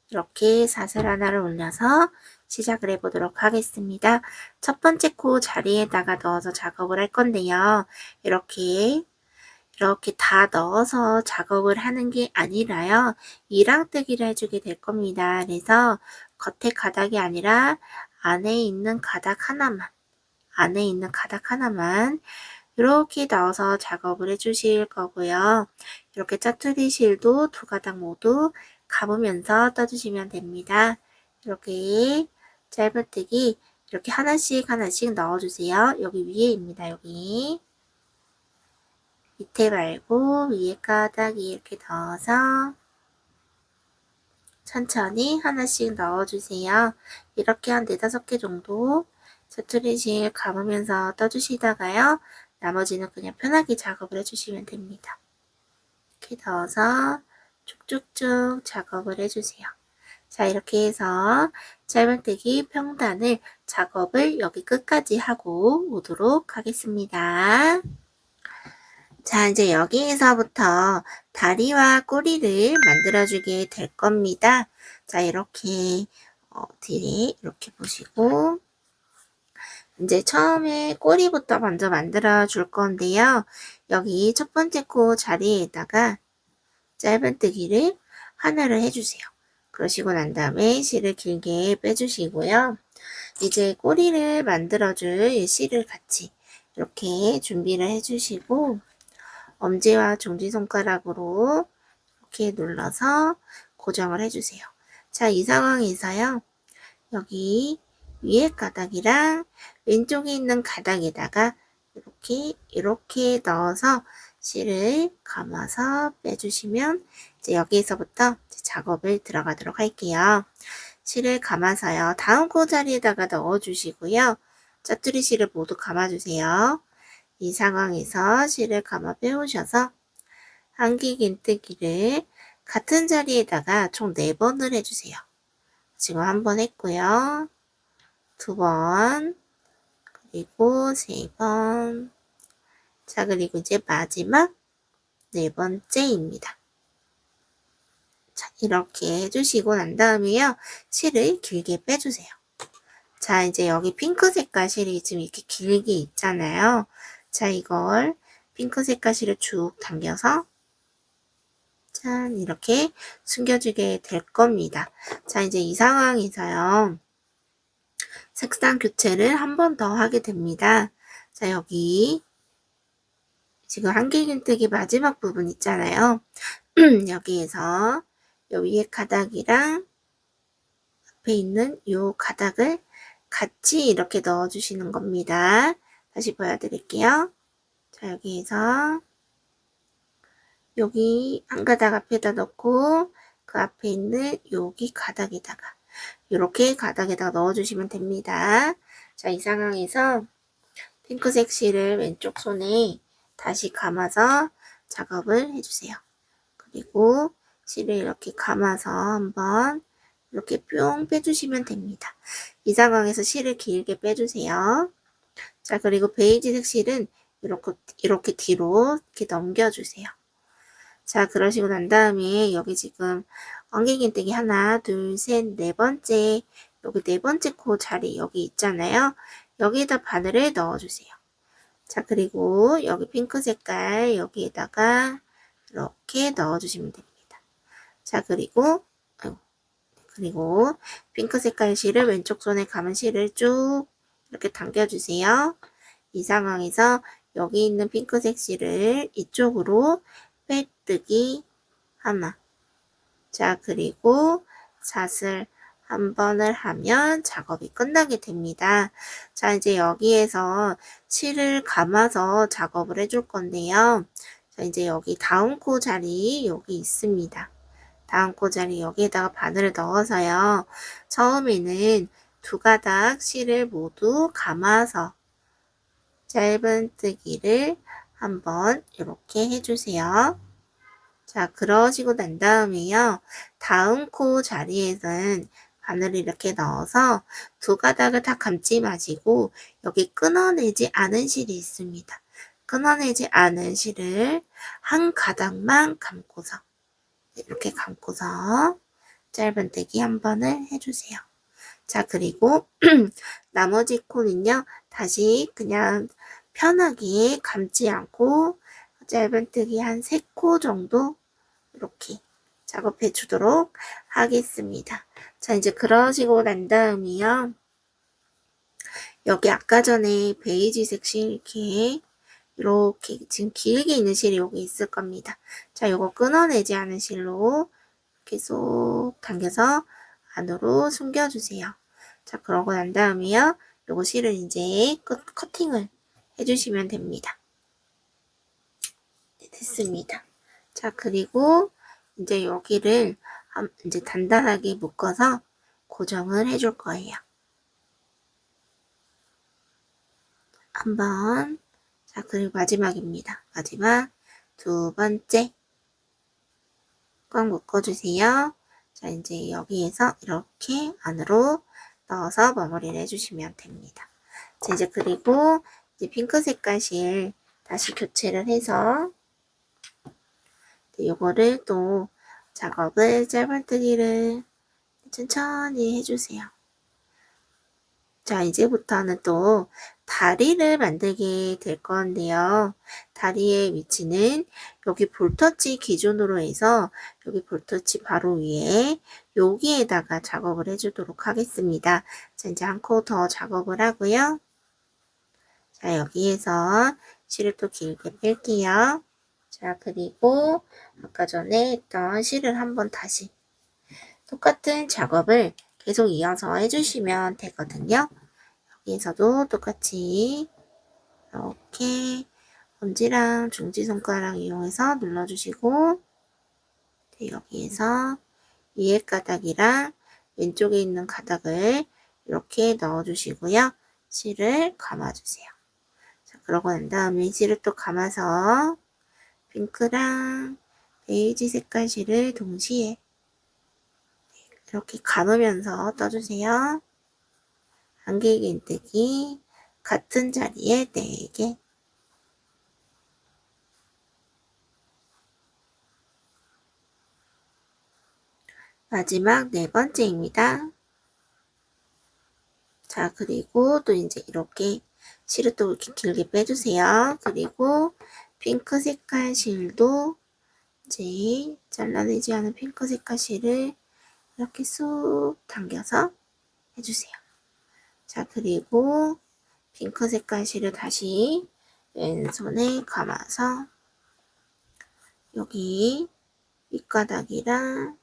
이렇게 사슬 하나를 올려서 시작을 해보도록 하겠습니다. 첫 번째 코 자리에다가 넣어서 작업을 할 건데요. 이렇게 다 넣어서 작업을 하는 게 아니라요. 이랑뜨기를 해주게 될 겁니다. 그래서 겉에 가닥이 아니라 안에 있는 가닥 하나만 이렇게 넣어서 작업을 해주실 거고요. 이렇게 짜투리 실도 2가닥 모두 감으면서 떠주시면 됩니다. 이렇게 짧은뜨기 이렇게 하나씩 넣어주세요. 여기 위에입니다. 여기 밑에 말고 위에 가닥이 이렇게 넣어서 천천히 하나씩 넣어주세요. 이렇게 한 4-5개 정도 짜투리실 감으면서 떠주시다가요. 나머지는 그냥 편하게 작업을 해주시면 됩니다. 이렇게 넣어서 쭉쭉쭉 작업을 해주세요. 자, 이렇게 해서 짧은뜨기 평단을 작업을 여기 끝까지 하고 오도록 하겠습니다. 자, 이제 여기에서부터 다리와 꼬리를 만들어주게 될 겁니다. 자, 이렇게 뒤에 이렇게 보시고 이제 처음에 꼬리부터 먼저 만들어 줄 건데요. 여기 첫 번째 코 자리에다가 짧은뜨기를 하나를 해주세요. 그러시고 난 다음에 실을 길게 빼주시고요. 이제 꼬리를 만들어줄 실을 같이 이렇게 준비를 해주시고 엄지와 중지손가락으로 이렇게 눌러서 고정을 해주세요. 자, 이 상황에서요. 여기 위에 가닥이랑 왼쪽에 있는 가닥에다가 이렇게 넣어서 실을 감아서 빼주시면 이제 여기에서부터 작업을 들어가도록 할게요. 실을 감아서요. 다음 코 자리에다가 넣어주시고요. 짜투리 실을 모두 감아주세요. 이 상황에서 실을 감아 빼오셔서 한길긴뜨기를 같은 자리에다가 총 4번을 해주세요. 지금 1번 했고요. 2번, 그리고 3번. 자, 그리고 이제 마지막 4번째입니다. 자, 이렇게 해주시고 난 다음에요. 실을 길게 빼주세요. 자, 이제 여기 핑크 색깔 실이 지금 이렇게 길게 있잖아요. 자, 이걸 핑크 색깔 실을 쭉 당겨서 짠, 이렇게 숨겨주게 될 겁니다. 자, 이제 이 상황에서요. 색상 교체를 한 번 더 하게 됩니다. 자, 여기 지금 한길긴뜨기 마지막 부분 있잖아요. 여기에서 요 위에 가닥이랑 앞에 있는 요 가닥을 같이 이렇게 넣어주시는 겁니다. 다시 보여드릴게요. 자, 여기에서 여기 한 가닥 앞에다 넣고 그 앞에 있는 여기 가닥에다가 이렇게 가닥에다 넣어주시면 됩니다. 자, 이 상황에서 핑크색 실을 왼쪽 손에 다시 감아서 작업을 해주세요. 그리고 실을 이렇게 감아서 한번 이렇게 뿅 빼주시면 됩니다. 이 상황에서 실을 길게 빼주세요. 자, 그리고 베이지색 실은 이렇게 뒤로 이렇게 넘겨주세요. 자, 그러시고 난 다음에 여기 지금 엉개긴뜨기 하나, 둘, 셋, 네 번째, 여기 네 번째 코 자리 여기 있잖아요. 여기에다 바늘을 넣어주세요. 자, 그리고 여기 핑크 색깔 여기에다가 이렇게 넣어주시면 됩니다. 자, 그리고 핑크 색깔 실을 왼쪽 손에 감은 실을 쭉 이렇게 당겨주세요. 이 상황에서 여기 있는 핑크색 실을 이쪽으로 빼뜨기 하나. 자, 그리고 샷을 한 번을 하면 작업이 끝나게 됩니다. 자, 이제 여기에서 실을 감아서 작업을 해줄 건데요. 자, 이제 여기 다음 코 자리 여기 있습니다. 다음 코 자리 여기에다가 바늘을 넣어서요. 처음에는 두 가닥 실을 모두 감아서 짧은뜨기를 한번 이렇게 해주세요. 자, 그러시고 난 다음에요. 다음 코 자리에는 바늘을 이렇게 넣어서 두 가닥을 다 감지 마시고 여기 끊어내지 않은 실이 있습니다. 끊어내지 않은 실을 한 가닥만 감고서 이렇게 감고서 짧은뜨기 한 번을 해주세요. 자, 그리고 나머지 코는요. 다시 그냥 편하게 감지 않고 짧은뜨기 한 3코 정도 이렇게 작업해 주도록 하겠습니다. 자, 이제 그러시고 난 다음이요. 여기 아까 전에 베이지색 실 이렇게 지금 길게 있는 실이 여기 있을 겁니다. 자, 요거 끊어내지 않은 실로 계속 당겨서 안으로 숨겨주세요. 자, 그러고 난 다음에요. 요거 실을 이제 커팅을 해주시면 됩니다. 네, 됐습니다. 자, 그리고 이제 여기를 이제 단단하게 묶어서 고정을 해줄 거예요. 한번. 자, 그리고 마지막입니다. 마지막 두 번째. 꽉 묶어주세요. 자, 이제 여기에서 이렇게 안으로 넣어서 마무리를 해주시면 됩니다. 자, 이제 그리고 이제 핑크 색깔 실 다시 교체를 해서 요거를 또 작업을 짧은뜨기를 천천히 해주세요. 자, 이제부터는 또 다리를 만들게 될 건데요. 다리의 위치는 여기 볼터치 기준으로 해서 여기 볼터치 바로 위에 여기에다가 작업을 해주도록 하겠습니다. 자, 이제 한 코 더 작업을 하고요. 자, 여기에서 실을 또 길게 뺄게요. 자, 그리고 아까 전에 했던 실을 한번 다시 똑같은 작업을 계속 이어서 해주시면 되거든요. 여기에서도 똑같이 이렇게 엄지랑 중지손가락 이용해서 눌러주시고 여기에서 위에 가닥이랑 왼쪽에 있는 가닥을 이렇게 넣어주시고요. 실을 감아주세요. 자, 그러고 난 다음에 실을 또 감아서 핑크랑 베이지 색깔 실을 동시에 이렇게 감으면서 떠주세요. 한길긴뜨기 같은 자리에 4개. 마지막 4번째입니다. 자, 그리고 또 이제 이렇게 실을 또 이렇게 길게 빼주세요. 그리고 핑크 색깔 실도 이제 잘라내지 않은 핑크 색깔 실을 이렇게 쑥 당겨서 해주세요. 자, 그리고 핑크 색깔 실을 다시 왼손에 감아서 여기 밑가닥이랑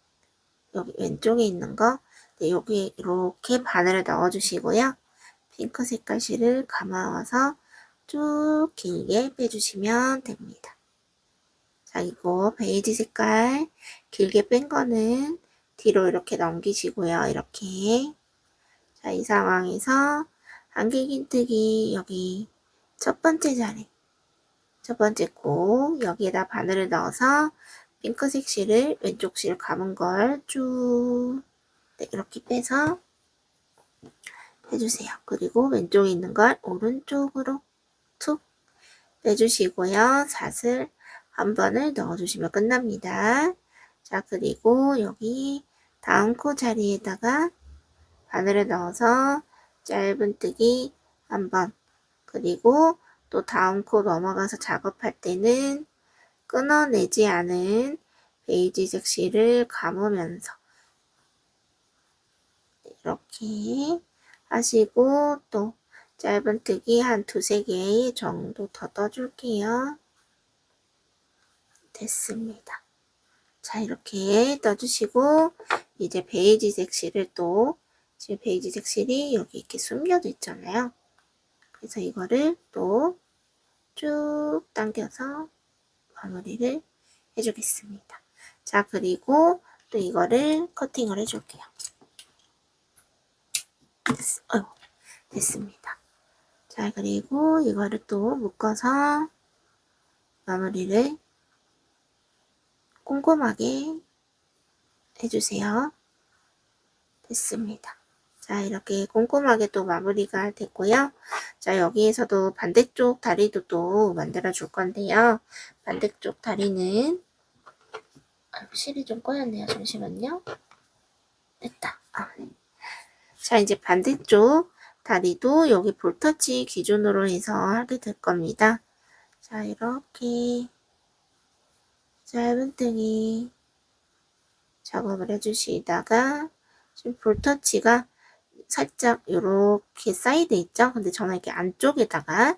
여기 왼쪽에 있는 거 여기 이렇게 바늘을 넣어주시고요. 핑크 색깔 실을 감아와서 쭉 길게 빼주시면 됩니다. 자, 이거 베이지 색깔 길게 뺀 거는 뒤로 이렇게 넘기시고요. 이렇게. 자, 이 상황에서 안개긴뜨기 여기 첫 번째 자리, 첫 번째 코 여기에다 바늘을 넣어서 핑크색 실을 왼쪽 실 감은 걸 쭉 이렇게 빼서 해주세요. 그리고 왼쪽에 있는 걸 오른쪽으로 툭 빼주시고요. 사슬 한 번을 넣어주시면 끝납니다. 자, 그리고 여기 다음 코 자리에다가 바늘을 넣어서 짧은뜨기 한 번, 그리고 또 다음 코 넘어가서 작업할 때는 끊어내지 않은 베이지색 실을 감으면서 이렇게 하시고 또 짧은뜨기 한 2-3개 정도 더 떠줄게요. 됐습니다. 자, 이렇게 떠주시고 이제 베이지색 실을 또 지금 베이지색 실이 여기 이렇게 숨겨져 있잖아요. 그래서 이거를 또 쭉 당겨서 마무리를 해주겠습니다. 자, 그리고 또 이거를 커팅을 해줄게요. 됐습니다. 자, 그리고 이거를 또 묶어서 마무리를 꼼꼼하게 해주세요. 됐습니다. 자, 이렇게 꼼꼼하게 또 마무리가 됐고요. 자, 여기에서도 반대쪽 다리도 또 만들어 줄 건데요. 반대쪽 다리는 실이 좀 꼬였네요. 잠시만요. 됐다. 네. 자, 이제 반대쪽 다리도 여기 볼터치 기준으로 해서 하게 될 겁니다. 자, 이렇게 짧은뜨기 작업을 해주시다가 지금 볼터치가 살짝 이렇게 사이드 있죠? 근데 저는 이렇게 안쪽에다가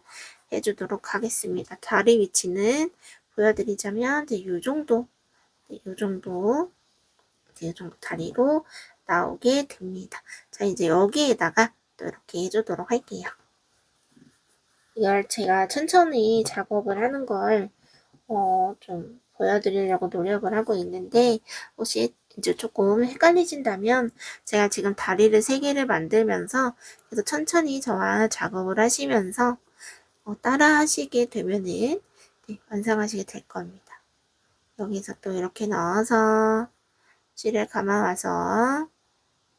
해주도록 하겠습니다. 다리 위치는 보여드리자면 이제 이 정도, 이 정도 다리로 나오게 됩니다. 자, 이제 여기에다가 또 이렇게 해주도록 할게요. 이걸 제가 천천히 작업을 하는 걸 좀 보여드리려고 노력을 하고 있는데 혹시 이제 조금 헷갈리신다면 제가 지금 다리를 3개를 만들면서 그래서 천천히 저와 작업을 하시면서 따라 하시게 되면은 완성하시게 될 겁니다. 여기서 또 이렇게 넣어서 실을 감아와서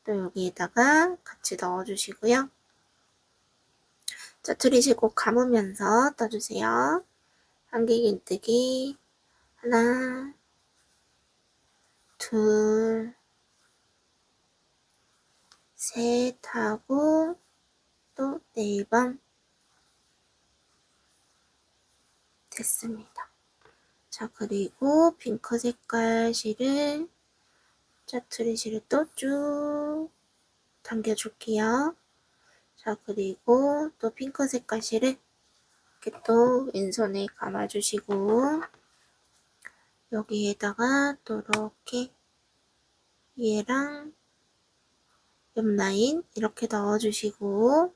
또 여기에다가 같이 넣어주시고요. 짜투리실 꼭 감으면서 떠주세요. 안개긴뜨기 하나, 둘, 셋 하고 또 4번 됐습니다. 자, 그리고 핑크 색깔 실을 짜투리 실을 또 쭉 당겨줄게요. 자, 그리고 또 핑크 색깔 실을 이렇게 또 왼손에 감아주시고 여기에다가 또 이렇게 얘랑 옆 라인 이렇게 넣어주시고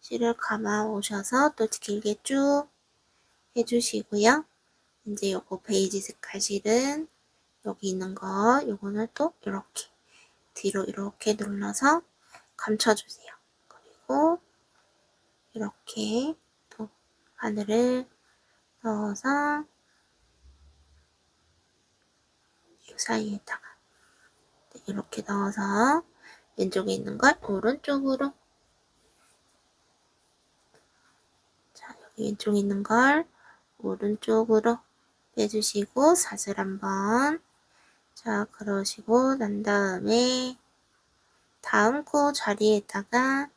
실을 감아 오셔서 또 길게 쭉 해주시고요. 이제 요거 베이지 색깔 실은 여기 있는 거 요거는 또 이렇게 뒤로 이렇게 눌러서 감춰주세요. 그리고 이렇게 또 바늘을 넣어서 이 사이에다가 이렇게 넣어서 왼쪽에 있는 걸 오른쪽으로 왼쪽에 있는 걸 오른쪽으로 빼주시고 사슬 한번. 자, 그러시고 난 다음에 다음 코 자리에다가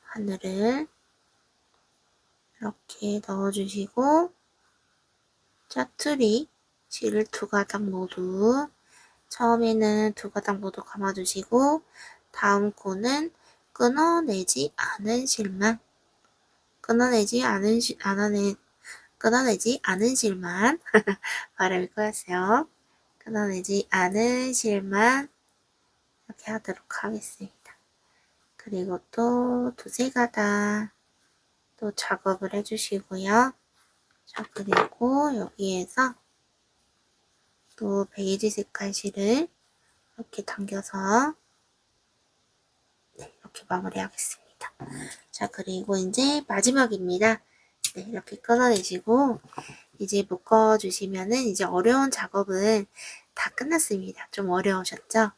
바늘을 이렇게 넣어주시고 짜투리 실을 두 가닥 모두 처음에는 두 가닥 모두 감아주시고 다음 코는 끊어내지 않은 실만 끊어내지 않은 실만 발음이 꼬였어요. 끊어내지 않은 실만 이렇게 하도록 하겠습니다. 그리고 또 두세 가닥 또 작업을 해주시고요. 자, 그리고 여기에서 또 베이지 색깔 실을 이렇게 당겨서 네, 이렇게 마무리하겠습니다. 자, 그리고 이제 마지막입니다. 네, 이렇게 끊어내시고 이제 묶어주시면은 이제 어려운 작업은 다 끝났습니다. 좀 어려우셨죠?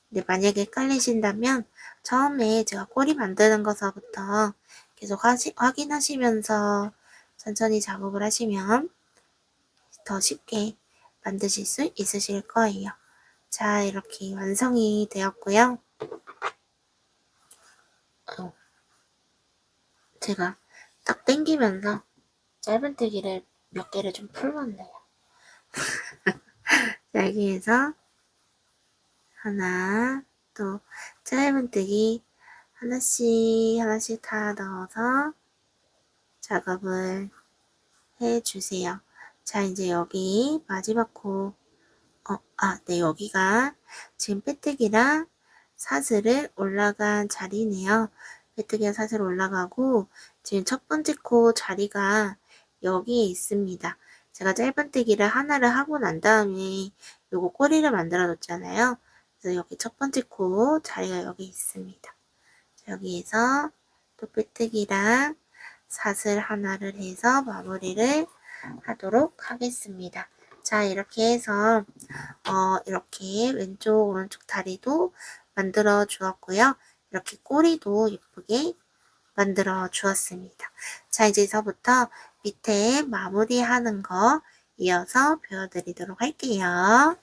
근데 만약에 헷갈리신다면 처음에 제가 꼬리 만드는 것서부터 계속 확인하시면서 천천히 작업을 하시면 더 쉽게 만드실 수 있으실 거예요. 자, 이렇게 완성이 되었고요. 제가 딱 당기면서 짧은뜨기를 몇 개를 좀 풀었네요. 여기에서 하나, 또 짧은뜨기 하나씩 다 넣어서 작업을 해주세요. 자, 이제 여기 마지막 코, 네, 여기가 지금 빼뜨기랑 사슬을 올라간 자리네요. 빼뜨기랑 사슬 올라가고 지금 첫 번째 코 자리가 여기에 있습니다. 제가 짧은뜨기를 하나를 하고 난 다음에 요거 꼬리를 만들어 뒀잖아요. 그래서 여기 첫 번째 코 자리가 여기 있습니다. 여기에서 또 빼뜨기랑 사슬 하나를 해서 마무리를 하도록 하겠습니다. 자, 이렇게 해서 이렇게 왼쪽 오른쪽 다리도 만들어 주었고요. 이렇게 꼬리도 예쁘게 만들어 주었습니다. 자, 이제서부터 밑에 마무리하는 거 이어서 보여드리도록 할게요.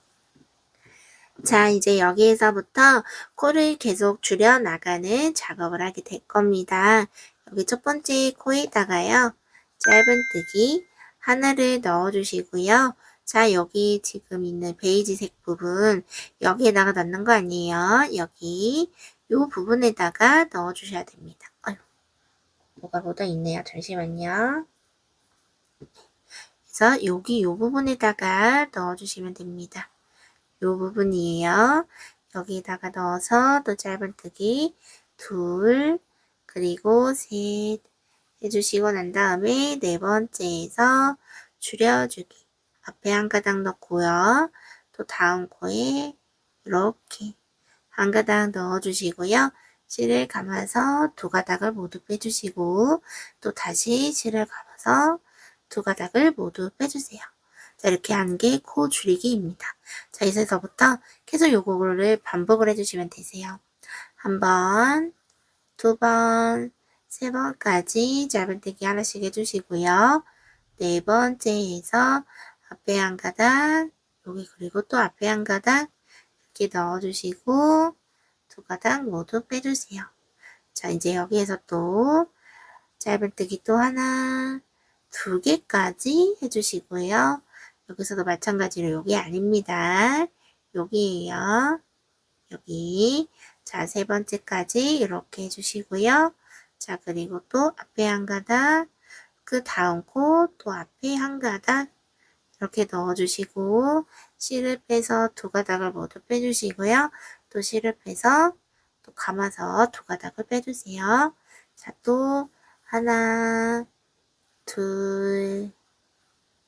자, 이제 여기에서부터 코를 계속 줄여 나가는 작업을 하게 될 겁니다. 여기 첫 번째 코에다가요, 짧은뜨기 하나를 넣어 주시고요. 자, 여기 지금 있는 베이지색 부분 여기에다가 넣는 거 아니에요. 여기 요 부분에다가 넣어 주셔야 됩니다. 아유, 뭐가 묻어 있네요. 잠시만요. 그래서 여기 요 부분에다가 넣어 주시면 됩니다. 요 부분이에요. 여기다가 넣어서 또 짧은뜨기 둘, 그리고 셋 해주시고 난 다음에 네 번째에서 줄여주기 앞에 한 가닥 넣고요. 또 다음 코에 이렇게 한 가닥 넣어주시고요. 실을 감아서 두 가닥을 모두 빼주시고 또 다시 실을 감아서 두 가닥을 모두 빼주세요. 자, 이렇게 하는 게 코 줄이기입니다. 자, 이제서부터 계속 요거를 반복을 해주시면 되세요. 한 번, 두 번, 세 번까지 짧은뜨기 하나씩 해주시고요. 네 번째에서 앞에 한 가닥, 여기 그리고 또 앞에 한 가닥 이렇게 넣어주시고 두 가닥 모두 빼주세요. 자, 이제 여기에서 또 짧은뜨기 또 하나, 두 개까지 해주시고요. 여기서도 마찬가지로 여기 아닙니다. 여기에요. 여기. 자, 세 번째까지 이렇게 해주시고요. 자, 그리고 또 앞에 한 가닥, 그 다음 코 또 앞에 한 가닥 이렇게 넣어주시고 실을 빼서 두 가닥을 모두 빼주시고요. 또 실을 빼서 또 감아서 두 가닥을 빼주세요. 자, 또 하나, 둘,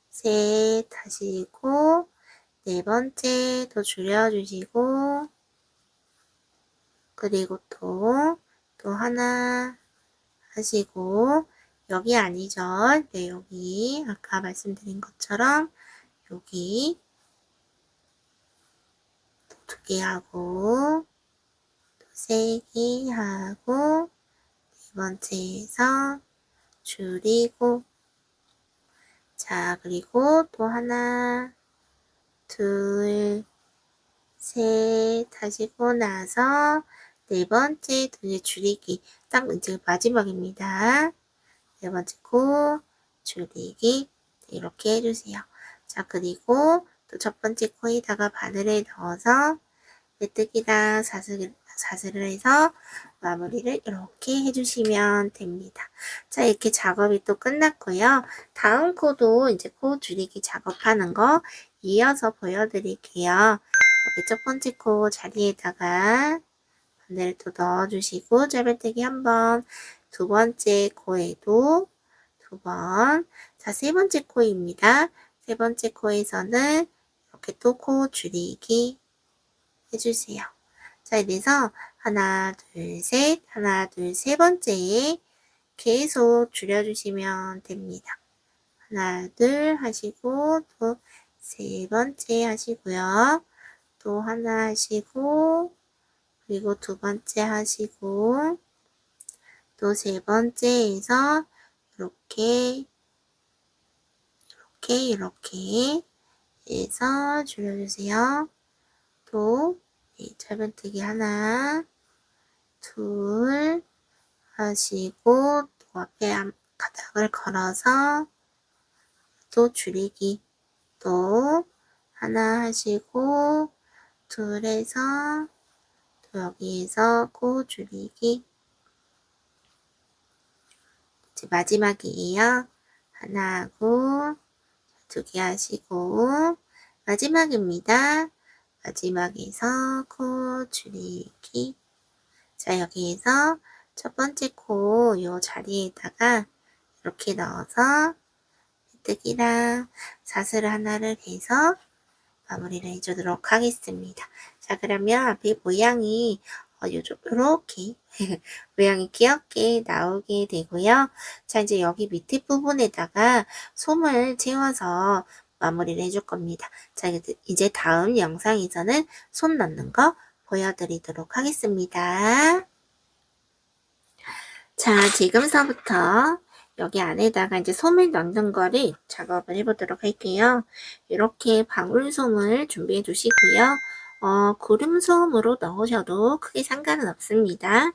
셋 하시고 네 번째 또 줄여주시고 그리고 또 하나 하시고 여기 아니죠? 네, 여기 아까 말씀드린 것처럼 여기 또 두 개 하고 또 세 개 하고 네 번째에서 줄이고, 자, 그리고 또 하나, 둘, 셋 하시고 나서 네 번째 이제 줄이기. 딱 이제 마지막입니다. 네 번째 코 줄이기. 이렇게 해주세요. 자, 그리고 또 첫 번째 코에다가 바늘을 넣어서 메뚜기랑 사슬을 해서 마무리를 이렇게 해주시면 됩니다. 자, 이렇게 작업이 또 끝났고요. 다음 코도 이제 코 줄이기 작업하는 거 이어서 보여드릴게요. 여기 첫 번째 코 자리에다가 바늘을 또 넣어주시고 짧은뜨기 한 번, 두 번째 코에도 두 번, 자, 세 번째 코입니다. 세 번째 코에서는 이렇게 또 코 줄이기 해주세요. 자, 이래서 하나, 둘, 셋, 하나, 둘, 세 번째에 계속 줄여주시면 됩니다. 하나, 둘 하시고 또 세 번째 하시고요. 또 하나 하시고 그리고 두 번째 하시고 또 세 번째에서 이렇게 해서 줄여주세요. 또 짧은뜨기 하나, 둘 하시고 또 앞에 가닥을 걸어서 또 줄이기 또 하나 하시고 둘에서 또 여기에서 코 줄이기 이제 마지막이에요. 하나 하고 두 개 하시고 마지막입니다. 마지막에서 코 줄이기. 자, 여기에서 첫 번째 코 요 자리에다가 이렇게 넣어서 메뚜기랑 사슬을 하나를 해서 마무리를 해주도록 하겠습니다. 자, 그러면 앞에 모양이 이렇게 모양이 귀엽게 나오게 되고요. 자, 이제 여기 밑에 부분에다가 솜을 채워서 마무리를 해줄 겁니다. 자, 이제 다음 영상에서는 솜 넣는 거 보여드리도록 하겠습니다. 자, 지금서부터 여기 안에다가 이제 솜을 넣는 거를 작업을 해보도록 할게요. 이렇게 방울솜을 준비해 주시고요. 구름솜으로 넣으셔도 크게 상관은 없습니다.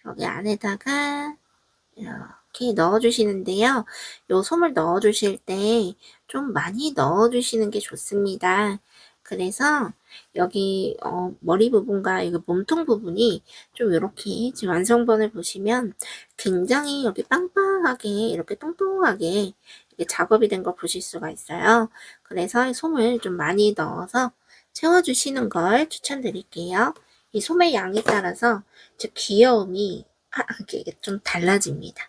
여기 안에다가 이렇게 넣어주시는데요. 요 솜을 넣어주실 때 좀 많이 넣어주시는 게 좋습니다. 그래서 여기 머리 부분과 여기 몸통 부분이 좀 이렇게 지금 완성본을 보시면 굉장히 여기 빵빵하게 이렇게 똥똥하게 이렇게 작업이 된 거 보실 수가 있어요. 그래서 솜을 좀 많이 넣어서 채워주시는 걸 추천드릴게요. 이 솜의 양에 따라서 즉 귀여움이 이게 좀 달라집니다.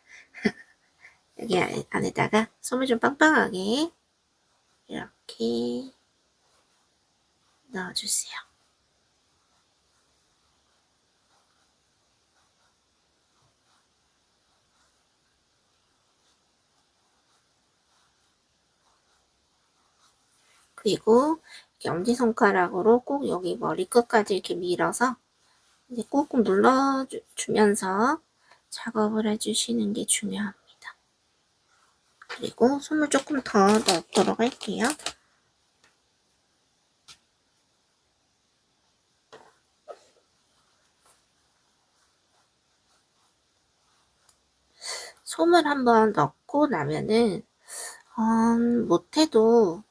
여기 안에다가 솜을 좀 빵빵하게 이렇게 넣어주세요. 그리고 이렇게 엄지손가락으로 꼭 여기 머리끝까지 이렇게 밀어서 이제 꾹꾹 눌러주면서 작업을 해주시는 게 중요합니다. 그리고 솜을 조금 더 넣도록 할게요. 솜을 한번 넣고 나면은 못해도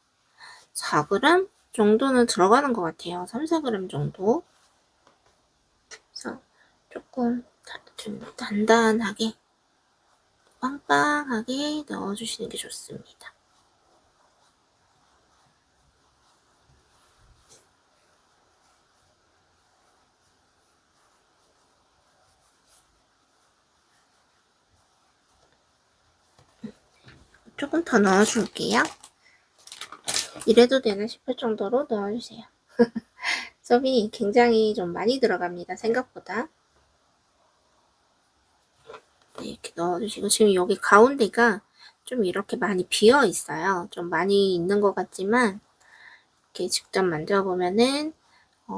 4g 정도는 들어가는 것 같아요. 3, 4g 정도. 그래서 조금 좀 단단하게 빵빵하게 넣어주시는 게 좋습니다. 조금 더 넣어줄게요. 이래도 되나 싶을 정도로 넣어주세요. 섭이 굉장히 좀 많이 들어갑니다. 생각보다. 네, 이렇게 넣어주시고 지금 여기 가운데가 좀 이렇게 많이 비어 있어요. 좀 많이 있는 것 같지만 이렇게 직접 만져보면은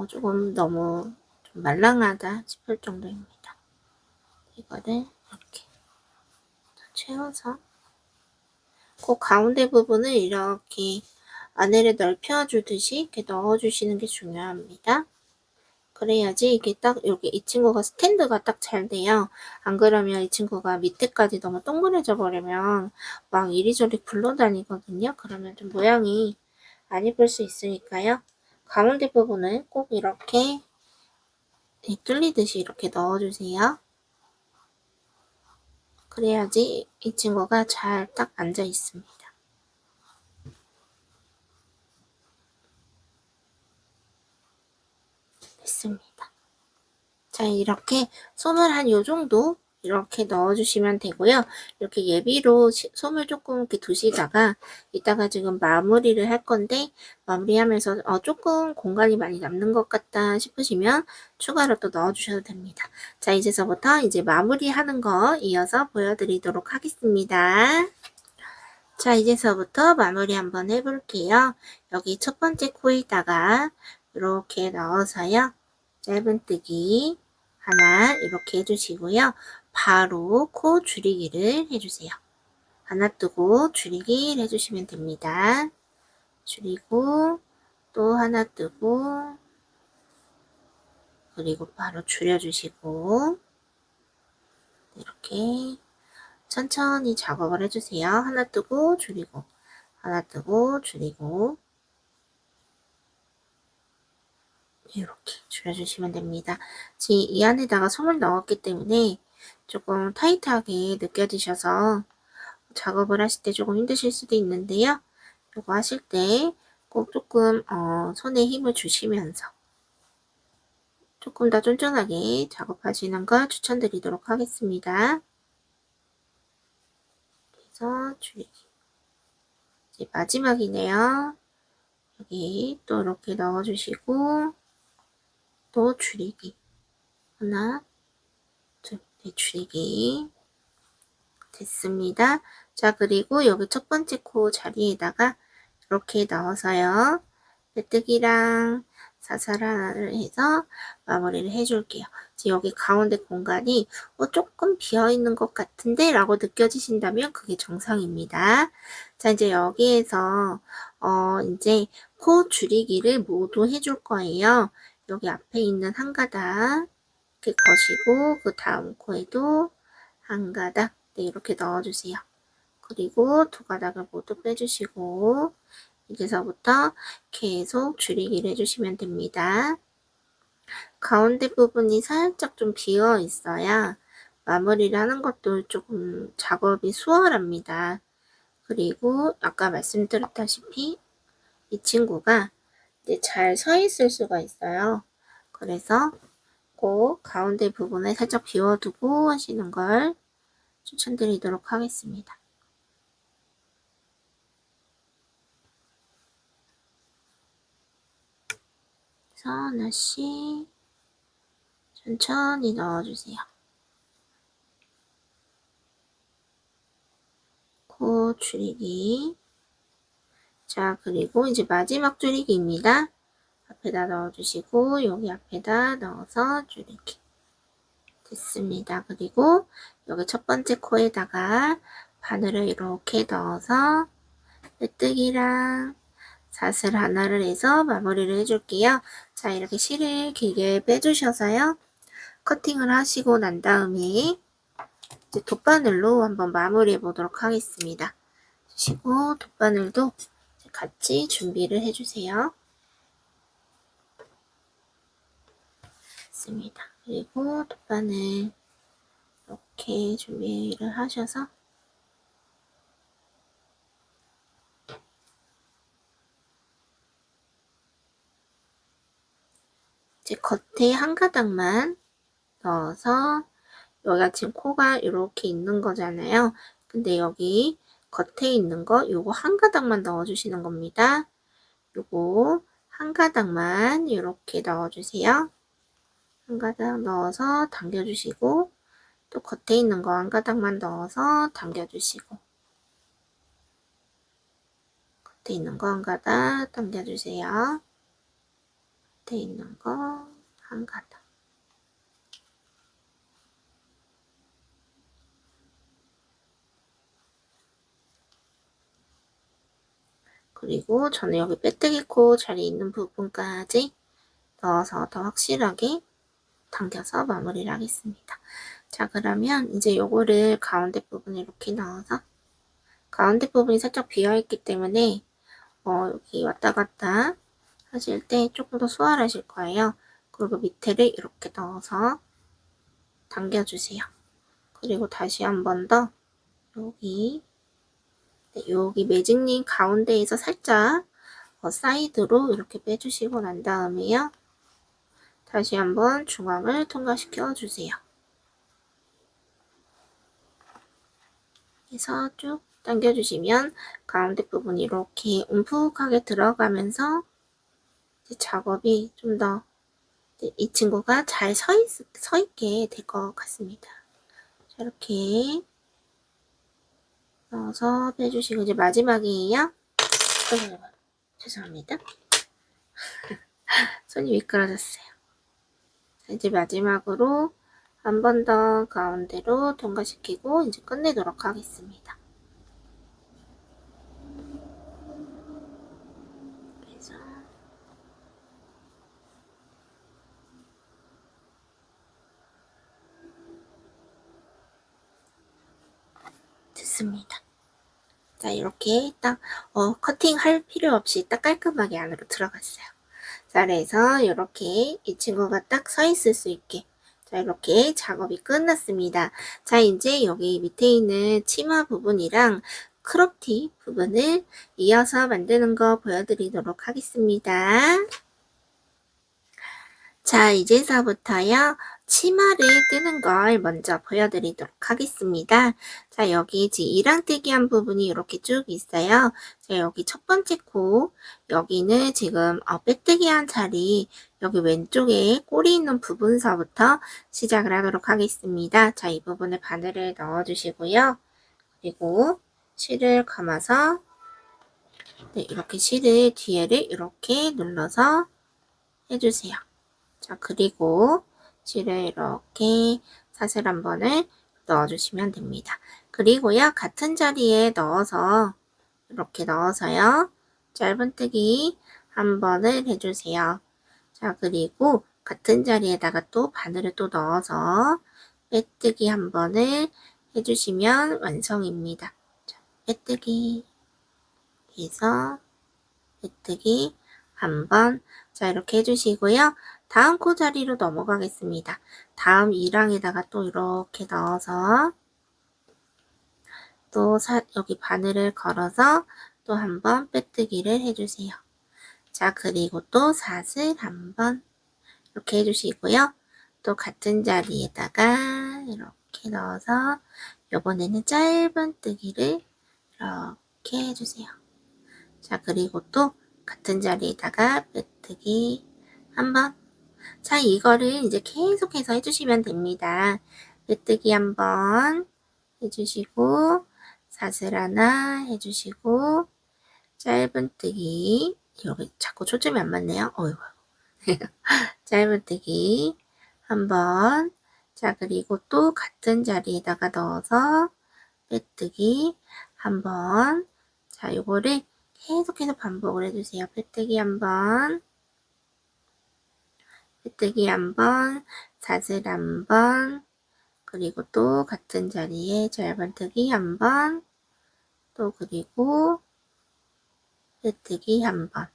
조금 너무 좀 말랑하다 싶을 정도입니다. 이거를 이렇게 채워서 그 가운데 부분을 이렇게 안에를 넓혀주듯이 이렇게 넣어주시는 게 중요합니다. 그래야지 이게 딱 여기 이 친구가 스탠드가 딱 잘 돼요. 안 그러면 이 친구가 밑에까지 너무 동그래져 버리면 막 이리저리 굴러다니거든요. 그러면 좀 모양이 안 예쁠 수 있으니까요. 가운데 부분을 꼭 이렇게 뚫리듯이 이렇게 넣어주세요. 그래야지 이 친구가 잘 딱 앉아 있습니다. 됐습니다. 자, 이렇게 솜을 한 요 정도 이렇게 넣어주시면 되고요. 이렇게 예비로 솜을 조금 이렇게 두시다가 이따가 지금 마무리를 할 건데 마무리하면서 조금 공간이 많이 남는 것 같다 싶으시면 추가로 또 넣어주셔도 됩니다. 자, 이제서부터 이제 마무리하는 거 이어서 보여드리도록 하겠습니다. 자, 이제서부터 마무리 한번 해볼게요. 여기 첫 번째 코에다가 이렇게 넣어서요. 짧은뜨기 하나 이렇게 해주시고요. 바로 코 줄이기를 해주세요. 하나 뜨고 줄이기를 해주시면 됩니다. 줄이고 또 하나 뜨고 그리고 바로 줄여주시고 이렇게 천천히 작업을 해주세요. 하나 뜨고 줄이고 하나 뜨고 줄이고 이렇게 줄여주시면 됩니다. 지금 이 안에다가 솜을 넣었기 때문에 조금 타이트하게 느껴지셔서 작업을 하실 때 조금 힘드실 수도 있는데요. 이거 하실 때 꼭 조금 손에 힘을 주시면서 조금 더 쫀쫀하게 작업하시는 걸 추천드리도록 하겠습니다. 그래서 줄이기. 이제 마지막이네요. 여기 또 이렇게 넣어주시고 또 줄이기. 하나, 둘, 네, 줄이기. 됐습니다. 자, 그리고 여기 첫 번째 코 자리에다가 이렇게 넣어서요. 메뚜기랑 사살을 해서 마무리를 해줄게요. 지금 여기 가운데 공간이 조금 비어있는 것 같은데 라고 느껴지신다면 그게 정상입니다. 자, 이제 여기에서 이제 코 줄이기를 모두 해줄 거예요. 여기 앞에 있는 한 가닥 이렇게 거시고 그 다음 코에도 한 가닥 네, 이렇게 넣어주세요. 그리고 두 가닥을 모두 빼주시고 여기서부터 계속 줄이기를 해주시면 됩니다. 가운데 부분이 살짝 좀 비어 있어야 마무리를 하는 것도 조금 작업이 수월합니다. 그리고 아까 말씀드렸다시피 이 친구가 이제 잘 서 있을 수가 있어요. 그래서 꼭 가운데 부분을 살짝 비워두고 하시는 걸 추천드리도록 하겠습니다. 그래서 하나씩 천천히 넣어주세요. 코 줄이기. 자, 그리고 이제 마지막 줄이기입니다. 앞에다 넣어주시고 여기 앞에다 넣어서 줄이기. 됐습니다. 그리고 여기 첫 번째 코에다가 바늘을 이렇게 넣어서 메뚜기랑 사슬 하나를 해서 마무리를 해줄게요. 자, 이렇게 실을 길게 빼주셔서요. 커팅을 하시고 난 다음에 이제 돗바늘로 한번 마무리해 보도록 하겠습니다. 주시고 돗바늘도 같이 준비를 해주세요. 됐습니다. 그리고 돗바늘 이렇게 준비를 하셔서 이제 겉에 한 가닥만 넣어서 여기가 지금 코가 이렇게 있는 거잖아요. 근데 여기 겉에 있는 거 요거 한 가닥만 넣어주시는 겁니다. 요거 한 가닥만 이렇게 넣어주세요. 한 가닥 넣어서 당겨주시고 또 겉에 있는 거 한 가닥만 넣어서 당겨주시고 겉에 있는 거 한 가닥 당겨주세요. 겉에 있는 거 한 가닥 그리고 저는 여기 빼뜨기 코 자리 있는 부분까지 넣어서 더 확실하게 당겨서 마무리를 하겠습니다. 자, 그러면 이제 요거를 가운데 부분에 이렇게 넣어서 가운데 부분이 살짝 비어있기 때문에 여기 왔다 갔다 하실 때 조금 더 수월하실 거예요. 그리고 밑에를 이렇게 넣어서 당겨주세요. 그리고 다시 한 번 더 여기 여기 매직링 가운데에서 살짝 사이드로 이렇게 빼주시고 난 다음에요. 다시 한번 중앙을 통과시켜 주세요. 그래서 쭉 당겨주시면 가운데 부분이 이렇게 움푹하게 들어가면서 이제 작업이 좀 더 이 친구가 잘 서 있게 될 것 같습니다. 자, 이렇게 넣어서 빼주시고 이제 마지막이에요. 죄송합니다. 손이 미끄러졌어요. 자, 이제 마지막으로 한 번 더 가운데로 통과시키고 이제 끝내도록 하겠습니다. 그래서 됐습니다. 자, 이렇게 딱 커팅할 필요 없이 딱 깔끔하게 안으로 들어갔어요. 자, 그래서 이렇게 이 친구가 딱 서 있을 수 있게 자, 이렇게 작업이 끝났습니다. 자, 이제 여기 밑에 있는 치마 부분이랑 크롭티 부분을 이어서 만드는 거 보여드리도록 하겠습니다. 자, 이제서부터요, 치마를 뜨는 걸 먼저 보여드리도록 하겠습니다. 자, 여기 지금 이랑뜨기한 부분이 이렇게 쭉 있어요. 자, 여기 첫 번째 코, 여기는 지금 빼뜨기한 자리, 여기 왼쪽에 꼬리 있는 부분서부터 시작을 하도록 하겠습니다. 자, 이 부분에 바늘을 넣어주시고요. 그리고 실을 감아서 네, 이렇게 실을 뒤에를 이렇게 눌러서 해주세요. 자, 그리고 실을 이렇게 사슬 한 번을 넣어주시면 됩니다. 그리고요, 같은 자리에 넣어서 이렇게 넣어서요, 짧은뜨기 한 번을 해주세요. 자, 그리고 같은 자리에다가 또 바늘을 또 넣어서 빼뜨기 한 번을 해주시면 완성입니다. 자, 빼뜨기 해서 빼뜨기 한 번. 자, 이렇게 해주시고요. 다음 코 자리로 넘어가겠습니다. 다음 이랑에다가 또 이렇게 넣어서 또 여기 바늘을 걸어서 또 한 번 빼뜨기를 해주세요. 자, 그리고 또 사슬 한 번 이렇게 해주시고요. 또 같은 자리에다가 이렇게 넣어서 이번에는 짧은뜨기를 이렇게 해주세요. 자, 그리고 또 같은 자리에다가 빼뜨기 한 번. 자, 이거를 이제 계속해서 해주시면 됩니다. 빼뜨기 한 번 해주시고, 사슬 하나 해주시고, 짧은뜨기, 여기 자꾸 초점이 안 맞네요. 어이구. 짧은뜨기 한 번. 자, 그리고 또 같은 자리에다가 넣어서 빼뜨기 한 번. 자, 요거를 계속해서 반복을 해주세요. 빼뜨기 한 번, 빼뜨기 한 번, 사슬 한 번, 그리고 또 같은 자리에 짧은뜨기 한 번, 또 그리고 빼뜨기 한 번.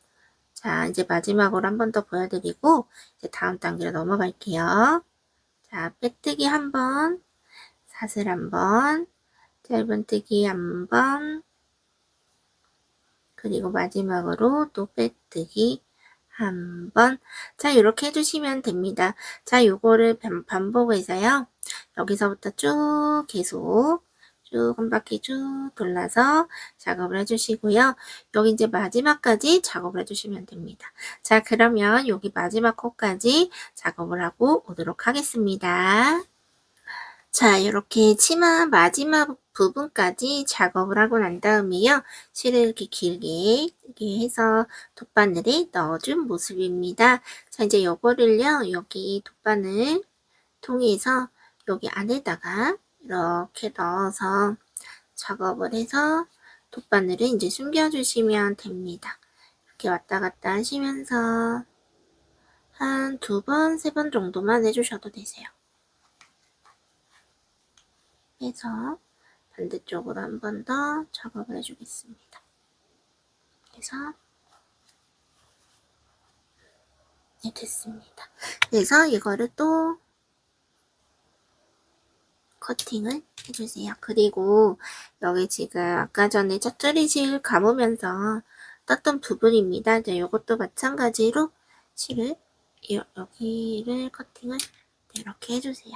자, 이제 마지막으로 한 번 더 보여드리고 이제 다음 단계로 넘어갈게요. 자, 빼뜨기 한 번, 사슬 한 번, 짧은뜨기 한 번, 그리고 마지막으로 또 빼뜨기 한 번. 자, 이렇게 해주시면 됩니다. 자, 요거를 반복해서요. 여기서부터 쭉 계속 쭉 한 바퀴 쭉 돌려서 작업을 해주시고요. 여기 이제 마지막까지 작업을 해주시면 됩니다. 자, 그러면 여기 마지막 코까지 작업을 하고 오도록 하겠습니다. 자, 이렇게 치마 마지막 부분까지 작업을 하고 난 다음에요. 실을 이렇게 길게 해서 돗바늘에 넣어준 모습입니다. 자, 이제 요거를요, 여기 돗바늘 통해서 여기 안에다가 이렇게 넣어서 작업을 해서 돗바늘을 이제 숨겨주시면 됩니다. 이렇게 왔다 갔다 하시면서 한 2번, 3번 정도만 해주셔도 되세요. 해서 반대쪽으로 한 번 더 작업을 해주겠습니다. 그래서 네, 됐습니다. 그래서 이거를 또 커팅을 해주세요. 그리고 여기 지금 아까 전에 짜투리실 감으면서 떴던 부분입니다. 이제 이것도 마찬가지로 실을 여기를 커팅을 이렇게 해주세요.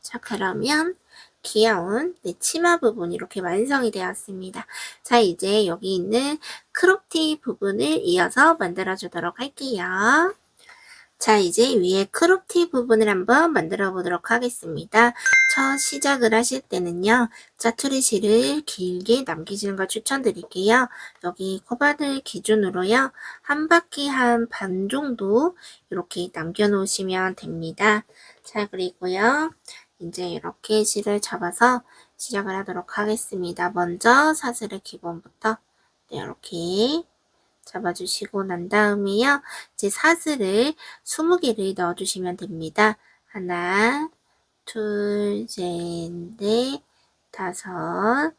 자, 그러면 귀여운 치마 부분 이렇게 완성이 되었습니다. 자, 이제 여기 있는 크롭티 부분을 이어서 만들어 주도록 할게요. 자, 이제 위에 크롭티 부분을 한번 만들어 보도록 하겠습니다. 첫 시작을 하실 때는요, 짜투리실을 길게 남기시는 걸 추천드릴게요. 여기 코바늘 기준으로요, 한 바퀴 한 반 정도 이렇게 남겨 놓으시면 됩니다. 자, 그리고요, 이제 이렇게 실을 잡아서 시작을 하도록 하겠습니다. 먼저 사슬의 기본부터 이렇게 잡아주시고 난 다음에요. 이제 사슬을 20개를 넣어주시면 됩니다. 하나, 둘, 셋, 넷, 다섯,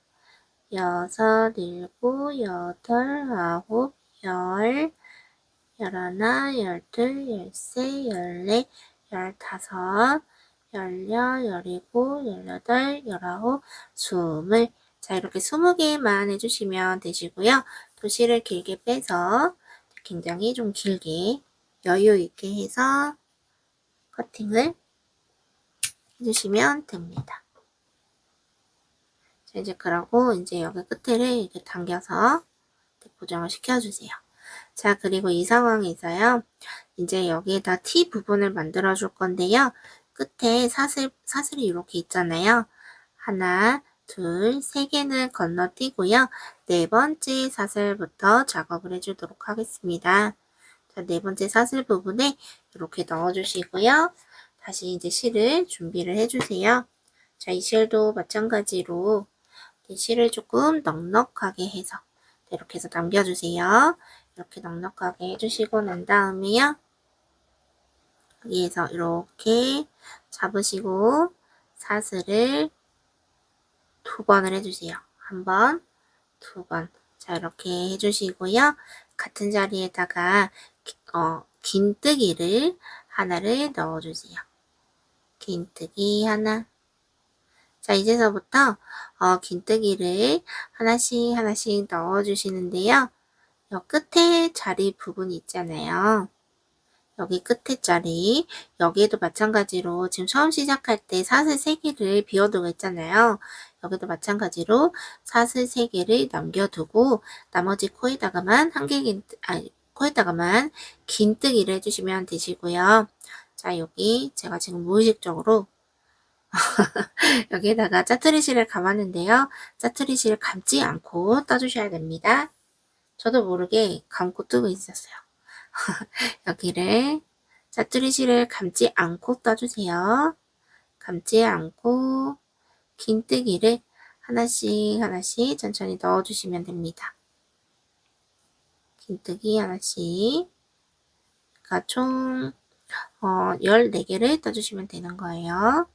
여섯, 일곱, 여덟, 아홉, 열, 열하나, 열둘, 열세, 열네, 열다섯, 열여, 열일곱, 열여덟, 열아홉, 20. 자, 이렇게 20개만 해주시면 되시고요. 도시를 길게 빼서 굉장히 좀 길게 여유 있게 해서 커팅을 해주시면 됩니다. 자, 이제 그러고 이제 여기 끝을 이렇게 당겨서 고정을 시켜주세요. 자, 그리고 이 상황에서요. 이제 여기에다 T 부분을 만들어 줄 건데요. 끝에 사슬이 이렇게 있잖아요. 하나, 둘, 3개는 건너뛰고요. 4번째 사슬부터 작업을 해주도록 하겠습니다. 자, 4번째 사슬 부분에 이렇게 넣어주시고요. 다시 이제 실을 준비를 해주세요. 자, 이 실도 마찬가지로 실을 조금 넉넉하게 해서 이렇게 해서 남겨주세요. 이렇게 넉넉하게 해주시고 난 다음에요. 여기에서 이렇게 잡으시고 사슬을 2번을 해주세요. 1번, 2번. 자, 이렇게 해주시고요. 같은 자리에다가 긴뜨기를 하나를 넣어주세요. 긴뜨기 하나. 자, 이제서부터 긴뜨기를 하나씩 넣어주시는데요. 이 끝에 자리 부분이 있잖아요. 여기 끝에 자리, 여기에도 마찬가지로 지금 처음 시작할 때 사슬 3개를 비워두고 있잖아요. 여기도 마찬가지로 사슬 3개를 남겨두고 나머지 코에다가만 코에다가만 긴뜨기를 해주시면 되시고요. 자, 여기 제가 지금 무의식적으로 여기에다가 짜투리실을 감았는데요. 짜투리실을 감지 않고 떠주셔야 됩니다. 저도 모르게 감고 뜨고 있었어요. 여기를 짜투리실을 감지 않고 떠주세요. 감지 않고 긴뜨기를 하나씩 천천히 넣어주시면 됩니다. 긴뜨기 하나씩. 그러니까 총 14개를 떠주시면 되는 거예요.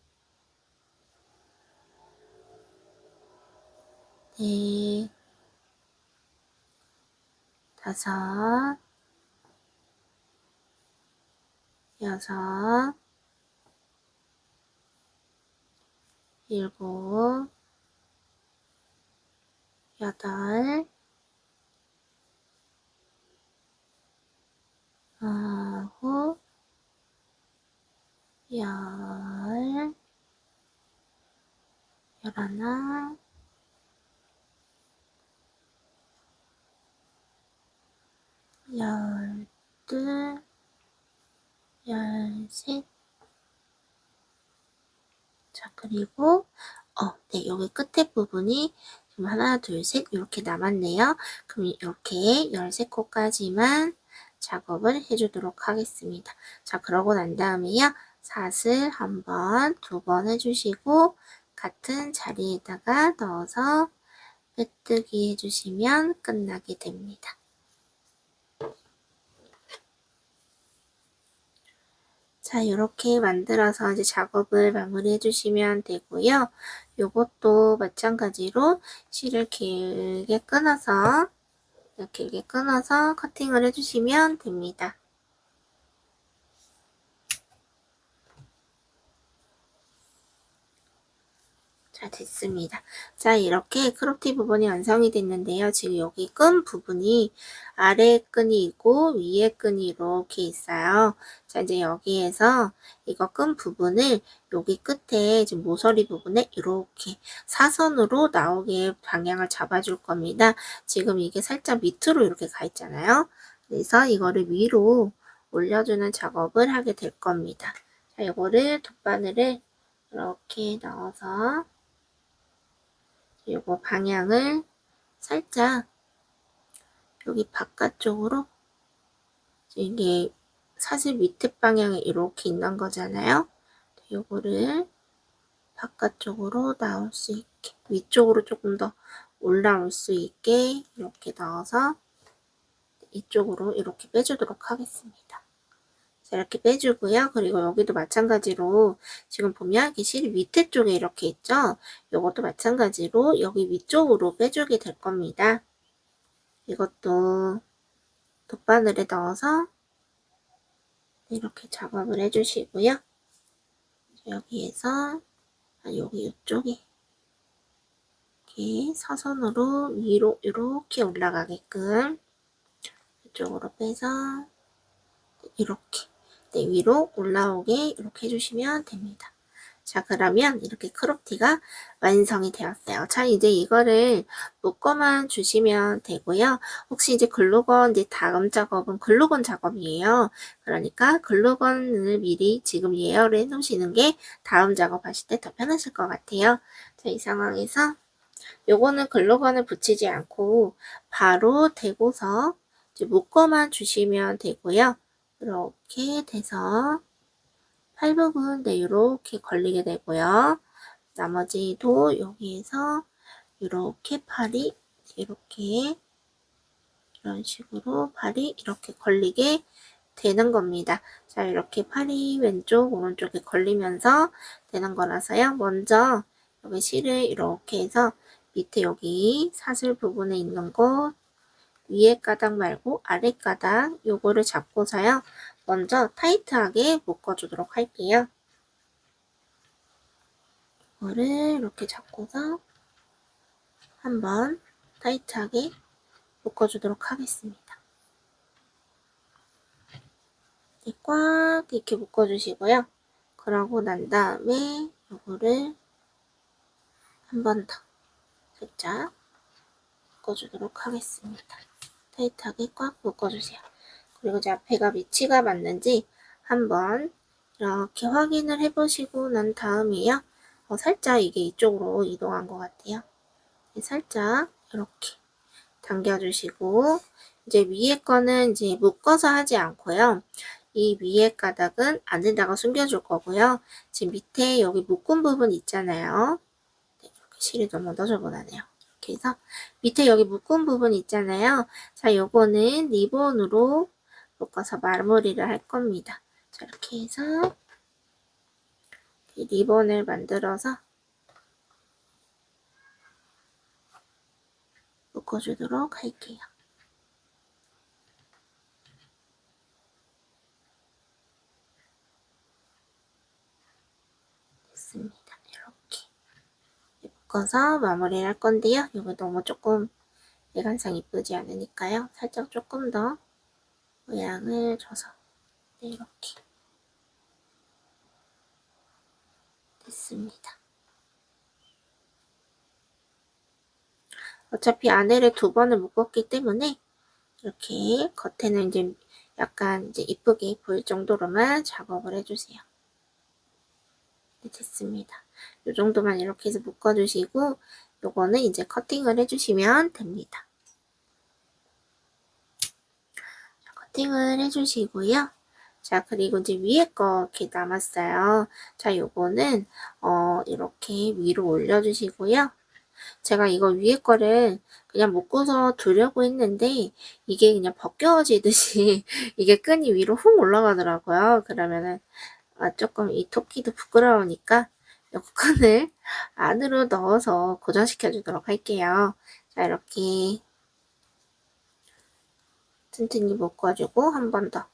네, 5, 6, 7, 8, 9, 10, 11, 12, 13. 자, 그리고 네, 여기 끝에 부분이 지금 하나, 둘, 셋 이렇게 남았네요. 그럼 이렇게 13코까지만 작업을 해주도록 하겠습니다. 자, 그러고 난 다음에요. 사슬 1번, 2번 해주시고 같은 자리에다가 넣어서 빼뜨기 해주시면 끝나게 됩니다. 자, 이렇게 만들어서 이제 작업을 마무리 해주시면 되고요. 요것도 마찬가지로 실을 길게 끊어서 커팅을 해주시면 됩니다. 자, 됐습니다. 자, 이렇게 크롭티 부분이 완성이 됐는데요. 지금 여기 끈 부분이 아래 끈이 있고 위에 끈이 이렇게 있어요. 자, 이제 여기에서 이거 끈 부분을 여기 끝에 지금 모서리 부분에 이렇게 사선으로 나오게 방향을 잡아줄 겁니다. 지금 이게 살짝 밑으로 이렇게 가 있잖아요. 그래서 이거를 위로 올려주는 작업을 하게 될 겁니다. 자, 이거를 돗바늘을 이렇게 넣어서 요거 방향을 살짝 여기 바깥쪽으로, 이게 사슬 밑에 방향에 이렇게 있는 거잖아요. 요거를 바깥쪽으로 나올 수 있게, 위쪽으로 조금 더 올라올 수 있게 이렇게 넣어서 이쪽으로 이렇게 빼주도록 하겠습니다. 자, 이렇게 빼주고요. 그리고 여기도 마찬가지로 지금 보면 이렇게 실 밑에 쪽에 이렇게 있죠. 이것도 마찬가지로 여기 위쪽으로 빼주게 될 겁니다. 이것도 돗바늘에 넣어서 이렇게 작업을 해주시고요. 여기에서 여기 이쪽에 이렇게 사선으로 위로 이렇게 올라가게끔 이쪽으로 빼서 이렇게 위로 올라오게 이렇게 해주시면 됩니다. 자, 그러면 이렇게 크롭티가 완성이 되었어요. 자, 이제 이거를 묶어만 주시면 되고요. 혹시 이제 글루건, 이제 다음 작업은 글루건 작업이에요. 그러니까 글루건을 미리 지금 예열을 해 놓으시는 게 다음 작업하실 때 더 편하실 것 같아요. 자, 이 상황에서 요거는 글루건을 붙이지 않고 바로 대고서 이제 묶어만 주시면 되고요. 이렇게 돼서 팔 부분 이렇게 걸리게 되고요. 나머지도 여기에서 이렇게 팔이 이렇게 이런 식으로 팔이 이렇게 걸리게 되는 겁니다. 자, 이렇게 팔이 왼쪽 오른쪽에 걸리면서 되는 거라서요. 먼저 여기 실을 이렇게 해서 밑에 여기 사슬 부분에 있는 거 위에 가닥 말고 아래 가닥 요거를 잡고서요. 먼저 타이트하게 묶어주도록 할게요. 이거를 이렇게 잡고서 한번 타이트하게 묶어주도록 하겠습니다. 꽉 이렇게 묶어주시고요. 그러고 난 다음에 이거를 한 번 더 살짝 묶어주도록 하겠습니다. 타이트하게 꽉 묶어주세요. 그리고 제 앞에가 위치가 맞는지 한번 이렇게 확인을 해보시고 난 다음에요. 살짝 이게 이쪽으로 이동한 것 같아요. 살짝 이렇게 당겨주시고 이제 위에 거는 이제 묶어서 하지 않고요. 이 위에 가닥은 안에다가 숨겨줄 거고요. 지금 밑에 여기 묶은 부분 있잖아요. 네, 이렇게 실이 너무 너저분하네요. 이렇게 해서 밑에 여기 묶은 부분 있잖아요. 자, 요거는 리본으로 묶어서 마무리를 할 겁니다. 자, 이렇게 해서 리본을 만들어서 묶어주도록 할게요. 됐습니다. 이렇게 묶어서 마무리를 할 건데요. 이거 너무 조금 외관상 이쁘지 않으니까요. 살짝 조금 더 모양을 줘서 네, 이렇게 됐습니다. 어차피 안에를 2번을 묶었기 때문에 이렇게 겉에는 이제 약간 이제 이쁘게 보일 정도로만 작업을 해주세요. 네, 됐습니다. 이 정도만 이렇게 해서 묶어주시고 요거는 이제 커팅을 해주시면 됩니다. 자, 커팅을 해주시고요. 자, 그리고 이제 위에 거 이렇게 남았어요. 자, 요거는 이렇게 위로 올려주시고요. 제가 이거 위에 거를 그냥 묶어서 두려고 했는데 이게 그냥 벗겨지듯이 이게 끈이 위로 훅 올라가더라고요. 그러면은 조금 이 토끼도 부끄러우니까 이 끈을 안으로 넣어서 고정시켜 주도록 할게요. 자, 이렇게 튼튼히 묶어주고 한 번 더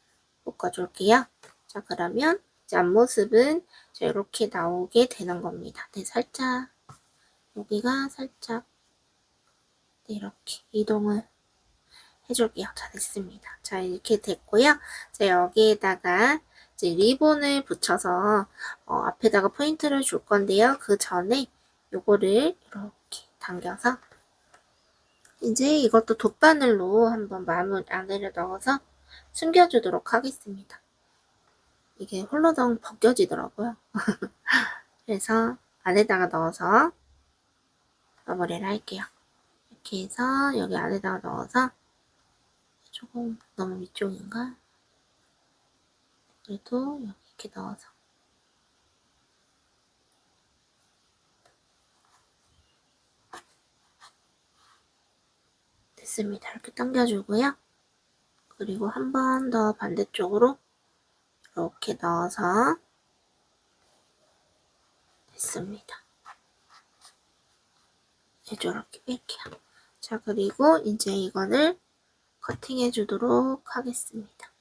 묶어줄게요. 자, 그러면 이제 앞모습은 이렇게 나오게 되는 겁니다. 네, 살짝 여기가 살짝 이렇게 이동을 해줄게요. 자, 됐습니다. 자, 이렇게 됐고요. 자, 여기에다가 이제 리본을 붙여서 앞에다가 포인트를 줄 건데요. 그 전에 요거를 이렇게 당겨서 이제 이것도 돗바늘로 한번 마물 안에를 넣어서 숨겨주도록 하겠습니다. 이게 홀로덩 벗겨지더라고요. 그래서 안에다가 넣어서 마무리를 할게요. 이렇게 해서 여기 안에다가 넣어서 조금 너무 위쪽인가? 그래도 여기 이렇게 넣어서 됐습니다. 이렇게 당겨주고요. 그리고 한 번 더 반대쪽으로 이렇게 넣어서 됐습니다. 이렇게 뺄게요. 자, 그리고 이제 이거를 커팅해 주도록 하겠습니다.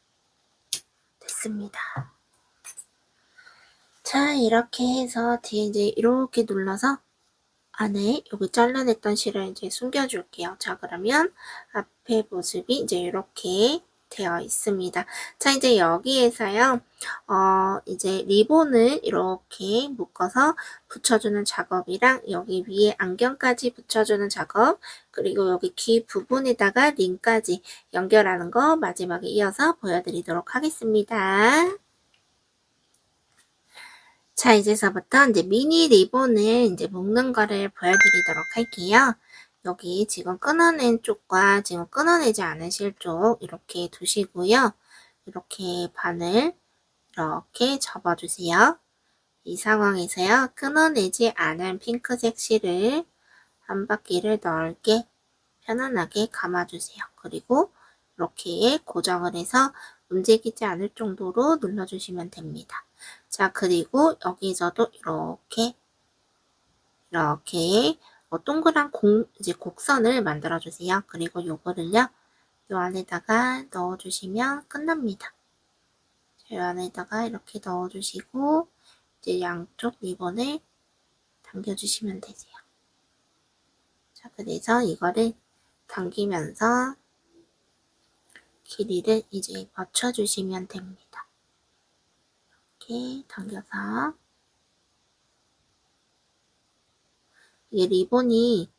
됐습니다. 자, 이렇게 해서 뒤에 이제 이렇게 눌러서 안에 여기 잘라냈던 실을 이제 숨겨줄게요. 자, 그러면 앞에 모습이 이제 이렇게 되어 있습니다. 자, 이제 여기에서요, 이제 리본을 이렇게 묶어서 붙여주는 작업이랑 여기 위에 안경까지 붙여주는 작업, 그리고 여기 귀 부분에다가 링까지 연결하는 거 마지막에 이어서 보여드리도록 하겠습니다. 자, 이제서부터 이제 미니 리본을 이제 묶는 거를 보여드리도록 할게요. 여기 지금 끊어낸 쪽과 지금 끊어내지 않으실 쪽 이렇게 두시고요. 이렇게 반을 이렇게 접어주세요. 이 상황에서요. 끊어내지 않은 핑크색 실을 한 바퀴를 넓게 편안하게 감아주세요. 그리고 이렇게 고정을 해서 움직이지 않을 정도로 눌러주시면 됩니다. 자, 그리고 여기서도 이렇게 동그란 이제 곡선을 만들어 주세요. 그리고 요거를요, 요 안에다가 넣어 주시면 끝납니다. 요 안에다가 이렇게 넣어 주시고, 이제 양쪽 리본을 당겨 주시면 되세요. 자, 그래서 이거를 당기면서 길이를 이제 맞춰 주시면 됩니다. 이렇게 당겨서 이게 리본이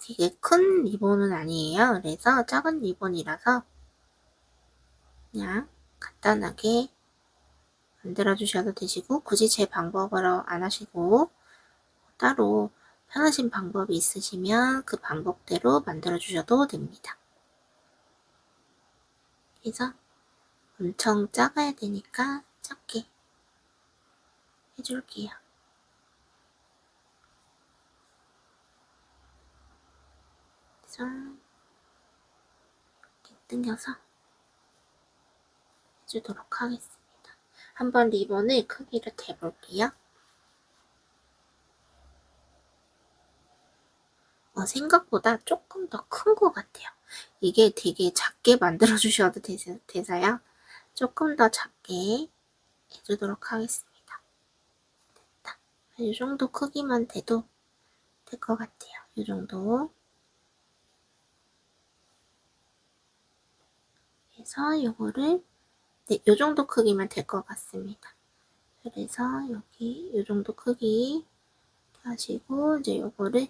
되게 큰 리본은 아니에요. 그래서 작은 리본이라서 그냥 간단하게 만들어 주셔도 되시고, 굳이 제 방법으로 안 하시고 따로 편하신 방법이 있으시면 그 방법대로 만들어 주셔도 됩니다. 그래서 엄청 작아야 되니까 작게 해줄게요. 그래서 이렇게 당겨서 해주도록 하겠습니다. 한번 리본을 크기를 대볼게요. 생각보다 조금 더 큰 것 같아요. 이게 되게 작게 만들어 주셔도 돼서요. 조금 더 작게 해주도록 하겠습니다. 됐다. 이 정도 크기만 돼도 될 것 같아요. 이 정도 해서 요거를 이 정도 크기면 될 것 같습니다. 그래서 여기 이 정도 크기 하시고 이제 요거를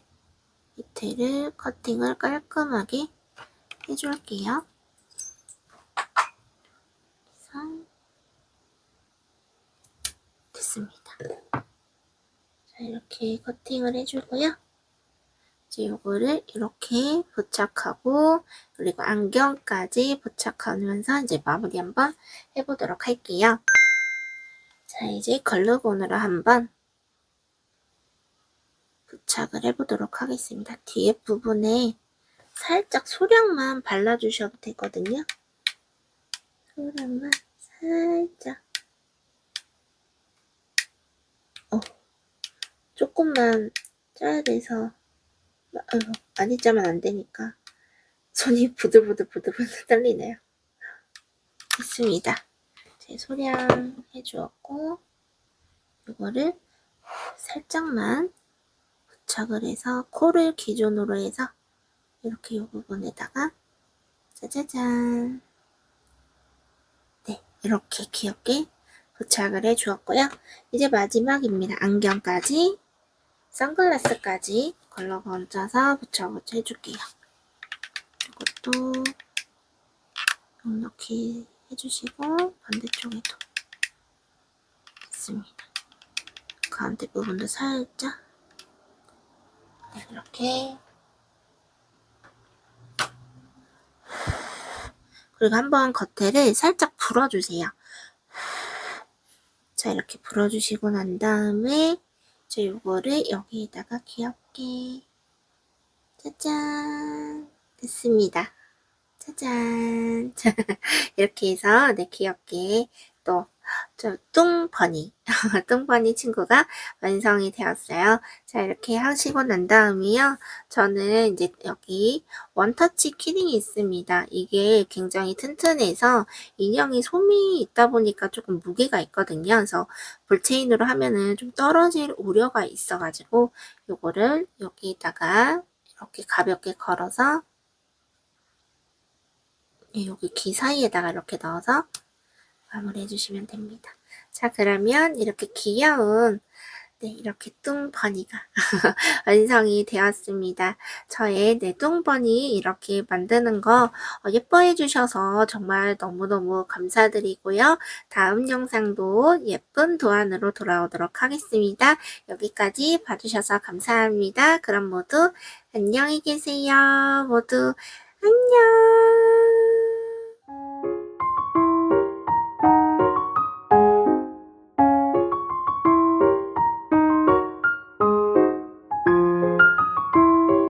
밑에를 커팅을 깔끔하게 해줄게요. 그래서 됐습니다. 자, 이렇게 커팅을 해주고요. 이제 요거를 이렇게 부착하고 그리고 안경까지 부착하면서 이제 마무리 한번 해보도록 할게요. 자, 이제 글루건으로 한번 부착을 해보도록 하겠습니다. 뒤에 부분에 살짝 소량만 발라주셔도 되거든요. 소량만 살짝. 조금만 짜야 돼서 많이 짜면 안 되니까 손이 부들부들 떨리네요. 됐습니다. 제 소량 해주었고 이거를 살짝만 부착을 해서 코를 기준으로 해서 이렇게 이 부분에다가 짜자잔, 네, 이렇게 귀엽게 부착을 해주었고요. 이제 마지막입니다. 안경까지, 선글라스까지 걸러걸쳐서 부착을 해줄게요. 이것도 넉넉히 해주시고 반대쪽에도 됐습니다. 가운데 부분도 살짝, 네, 이렇게. 그리고 한번 겉에를 살짝 불어주세요. 자, 이렇게 불어주시고 난 다음에 저 요거를 여기에다가 귀엽게 짜잔, 됐습니다. 짜잔. 이렇게 해서 네, 귀엽게 또 저 뚱버니 뚱버니 친구가 완성이 되었어요. 자, 이렇게 하시고 난 다음에요, 저는 이제 여기 원터치 키링이 있습니다. 이게 굉장히 튼튼해서 인형이 솜이 있다 보니까 조금 무게가 있거든요. 그래서 볼체인으로 하면은 좀 떨어질 우려가 있어가지고 요거를 여기다가 이렇게 가볍게 걸어서 여기 귀 사이에다가 이렇게 넣어서 마무리 해주시면 됩니다. 자, 그러면 이렇게 귀여운, 네, 이렇게 뚱버니가 완성이 되었습니다. 저의 네, 뚱버니 이렇게 만드는 거 예뻐해 주셔서 정말 너무너무 감사드리고요. 다음 영상도 예쁜 도안으로 돌아오도록 하겠습니다. 여기까지 봐주셔서 감사합니다. 그럼 모두 안녕히 계세요. 모두 안녕.